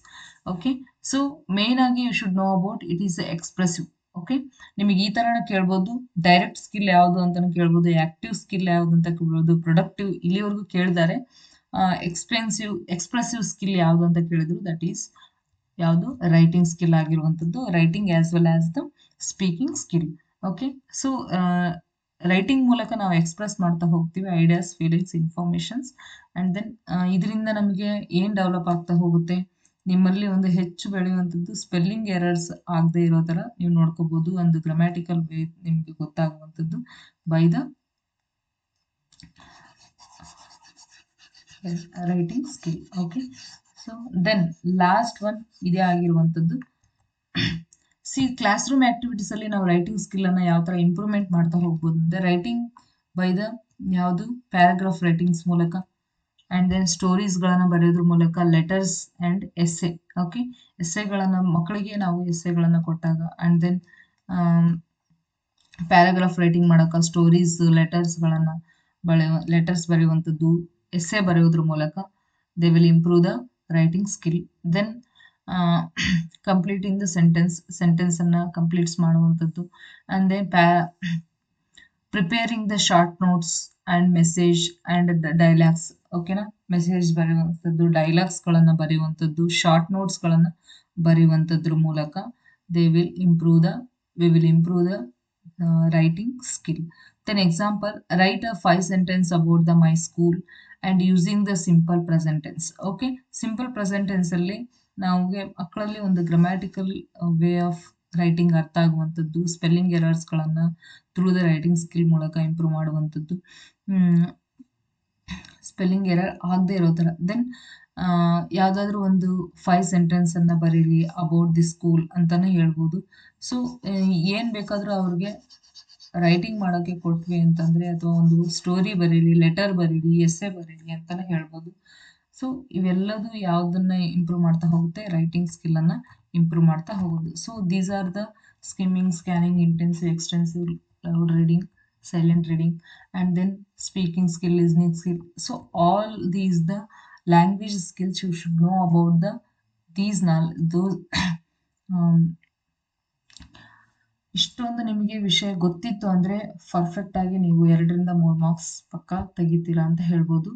Okay, so main ಆಗಿ you should know about it is expressive. Okay, ನಿಮಗೆ ಈ ತರನ ಕೇಳ್ಬೋದು, ಡೈರೆಕ್ಟ್ ಸ್ಕಿಲ್ ಯಾವುದು ಅಂತಾನು ಕೇಳ್ಬೋದು, ಆಕ್ಟಿವ್ ಸ್ಕಿಲ್ ಯಾವುದು ಅಂತ ಕೇಳ್ಬೋದು, ಪ್ರೊಡಕ್ಟಿವ್ ಇಲ್ಲಿವರೆಗೂ ಕೇಳಿದ್ದಾರೆ. ಎಕ್ಸ್ಪ್ರೆಸಿವ್ ಸ್ಕಿಲ್ ಯಾವುದು ಅಂತ ಕೇಳಿದ್ರು, ದಟ್ ಈಸ್ ಯಾವುದು ರೈಟಿಂಗ್ ಸ್ಕಿಲ್ ಆಗಿರುವಂಥದ್ದು, writing as well as the speaking skill. Okay, so writing ಮೂಲಕ ನಾವು ಎಕ್ಸ್ಪ್ರೆಸ್ ಮಾಡ್ತಾ ಹೋಗ್ತೀವಿ ideas, feelings, informations, and then ಇದರಿಂದ ನಮಗೆ ಏನ್ ಡೆವಲಪ್ ಆಗ್ತಾ ಹೋಗುತ್ತೆ, ನಿಮ್ಮಲ್ಲಿ ಒಂದು ಹೆಚ್ಚು ಬೆಳೆಯುವಂಥದ್ದು ಸ್ಪೆಲ್ಲಿಂಗ್ ಎರರ್ಸ್ ಆಗದೆ ಇರೋ ತರ ನೀವು ನೋಡ್ಕೋಬಹುದು. ಒಂದು ಗ್ರಾಮ್ಯಾಟಿಕಲ್ ವೇ ನಿಮ್ಗೆ ಗೊತ್ತಾಗುವಂಥದ್ದು by the writing skill. Okay, so then last one ಇದೇ ಆಗಿರುವಂಥದ್ದು. ಕ್ಲಾಸ್ ರೂಮ್ ಆಕ್ಟಿವಿಟೀಸ್ ಅಲ್ಲಿ ನಾವು ರೈಟಿಂಗ್ ಸ್ಕಿಲ್ ಅನ್ನ ಯಾವ ತರ ಇಂಪ್ರೂವ್ಮೆಂಟ್ ಮಾಡ್ತಾ ಹೋಗ್ಬೋದು ಅಂದ್ರೆ ರೈಟಿಂಗ್ ಬೈ ದ ಯಾವುದು ಪ್ಯಾರಾಗ್ರಾಫ್ ರೈಟಿಂಗ್ಸ್ ಮೂಲಕ, ಅಂಡ್ ದೆನ್ ಸ್ಟೋರೀಸ್ ಗಳನ್ನ ಬರೆಯೋದ್ರ ಮೂಲಕ, ಲೆಟರ್ಸ್ ಅಂಡ್ ಎಸ್ಸೆ. ಓಕೆ, ಎಸ್ಸೆಗಳನ್ನ ಮಕ್ಕಳಿಗೆ ನಾವು ಎಸ್ಸೆಗಳನ್ನ ಕೊಟ್ಟಾಗ, ಅಂಡ್ ದೆನ್ ಪ್ಯಾರಾಗ್ರಾಫ್ ರೈಟಿಂಗ್ ಮಾಡಕ ಸ್ಟೋರೀಸ್, ಲೆಟರ್ಸ್ ಬರೆಯುವಂಥದ್ದು, ಎಸ್ಸೆ ಬರೆಯೋದ್ರ ಮೂಲಕ they will improve the writing skill. Then completing the sentence ಅನ್ನ ಕಂಪ್ಲೀಟ್ಸ್ ಮಾಡುವಂಥದ್ದು, and then preparing the short notes and message and dialogues. ಓಕೆನಾ, ಮೆಸೇಜ್ ಬರೆಯುವಂಥದ್ದು, ಡೈಲಾಗ್ಸ್ ಗಳನ್ನ ಬರೆಯುವಂಥದ್ದು, ಶಾರ್ಟ್ ನೋಟ್ಸ್ ಗಳನ್ನ ಬರೆಯುವಂಥದ್ರ ಮೂಲಕ we will improve the writing skill. Then example, write a 5 sentence about the my school and using the simple present tense. Okay, simple present tense ಅಲ್ಲಿ ನಮಗೆ ಮಕ್ಕಳಲ್ಲಿ ಒಂದು ಗ್ರಾಮ್ಯಾಟಿಕಲ್ ವೇ ಆಫ್ ರೈಟಿಂಗ್ ಅರ್ಥ ಆಗುವಂಥದ್ದು, spelling errors ಗಳನ್ನ through the writing skill ಮೂಲಕ improve ಮಾಡುವಂಥದ್ದು, spelling error ಆಗದೆ ಇರೋ ತರ. ದೆನ್ ಯಾವ್ದಾದ್ರು ಒಂದು 5 ಸೆಂಟೆನ್ಸ್ ಅನ್ನ ಬರೀರಿ ಅಬೌಟ್ ದಿ ಸ್ಕೂಲ್ ಅಂತಾನೆ ಹೇಳ್ಬೋದು. ಸೊ ಏನ್ ಬೇಕಾದ್ರೂ ಅವ್ರಿಗೆ ರೈಟಿಂಗ್ ಮಾಡೋಕೆ ಕೊಟ್ವಿ ಅಂತಂದ್ರೆ, ಅಥವಾ ಒಂದು ಸ್ಟೋರಿ ಬರೀರಿ, ಲೆಟರ್ ಬರೀರಿ, ಎಸ್ಸೆ ಬರೀರಿ ಅಂತಾನೆ ಹೇಳ್ಬೋದು. ಸೊ ಇವೆಲ್ಲದು ಯಾವ್ದನ್ನ ಇಂಪ್ರೂವ್ ಮಾಡ್ತಾ ಹೋಗುತ್ತೆ, ರೈಟಿಂಗ್ ಸ್ಕಿಲ್ ಅನ್ನ ಇಂಪ್ರೂವ್ ಮಾಡ್ತಾ ಹೋಗೋದು. So these are the skimming, scanning, intensive, extensive, loud reading, silent reading, and then speaking skill, listening skill. So all these the language skills you should know about those ಇಷ್ಟೊಂದು ನಿಮಗೆ ವಿಷಯ ಗೊತ್ತಿತ್ತು ಅಂದ್ರೆ perfect ಆಗಿ ನೀವು 2ರಿಂದ 3 marks ಪಕ್ಕ ತೆಗಿತೀರಾ ಅಂತ ಹೇಳ್ಬೋದು.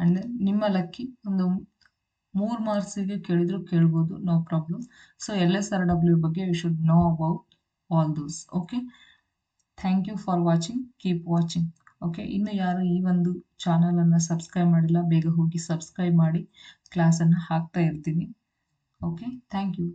ಅಂಡ್ ನಿಮ್ಮ ಲಕ್ಕಿ ಒಂದು 3 ಮಾರ್ಕ್ಸ್ಗೆ ಕೇಳಿದ್ರು ಕೇಳ್ಬೋದು, ನೋ ಪ್ರಾಬ್ಲಮ್. ಸೊ LSRW ಬಗ್ಗೆ you should know about all those. Okay, thank you for watching, keep watching. Okay, ಇನ್ನು ಯಾರು ಈ ಒಂದು ಚಾನಲ್ ಅನ್ನ ಸಬ್ಸ್ಕ್ರೈಬ್ ಮಾಡಿಲ್ಲ, ಬೇಗ ಹೋಗಿ ಸಬ್ಸ್ಕ್ರೈಬ್ ಮಾಡಿ, ಕ್ಲಾಸ್ ಅನ್ನ ಹಾಕ್ತಾ ಇರ್ತೀನಿ. Okay, thank you.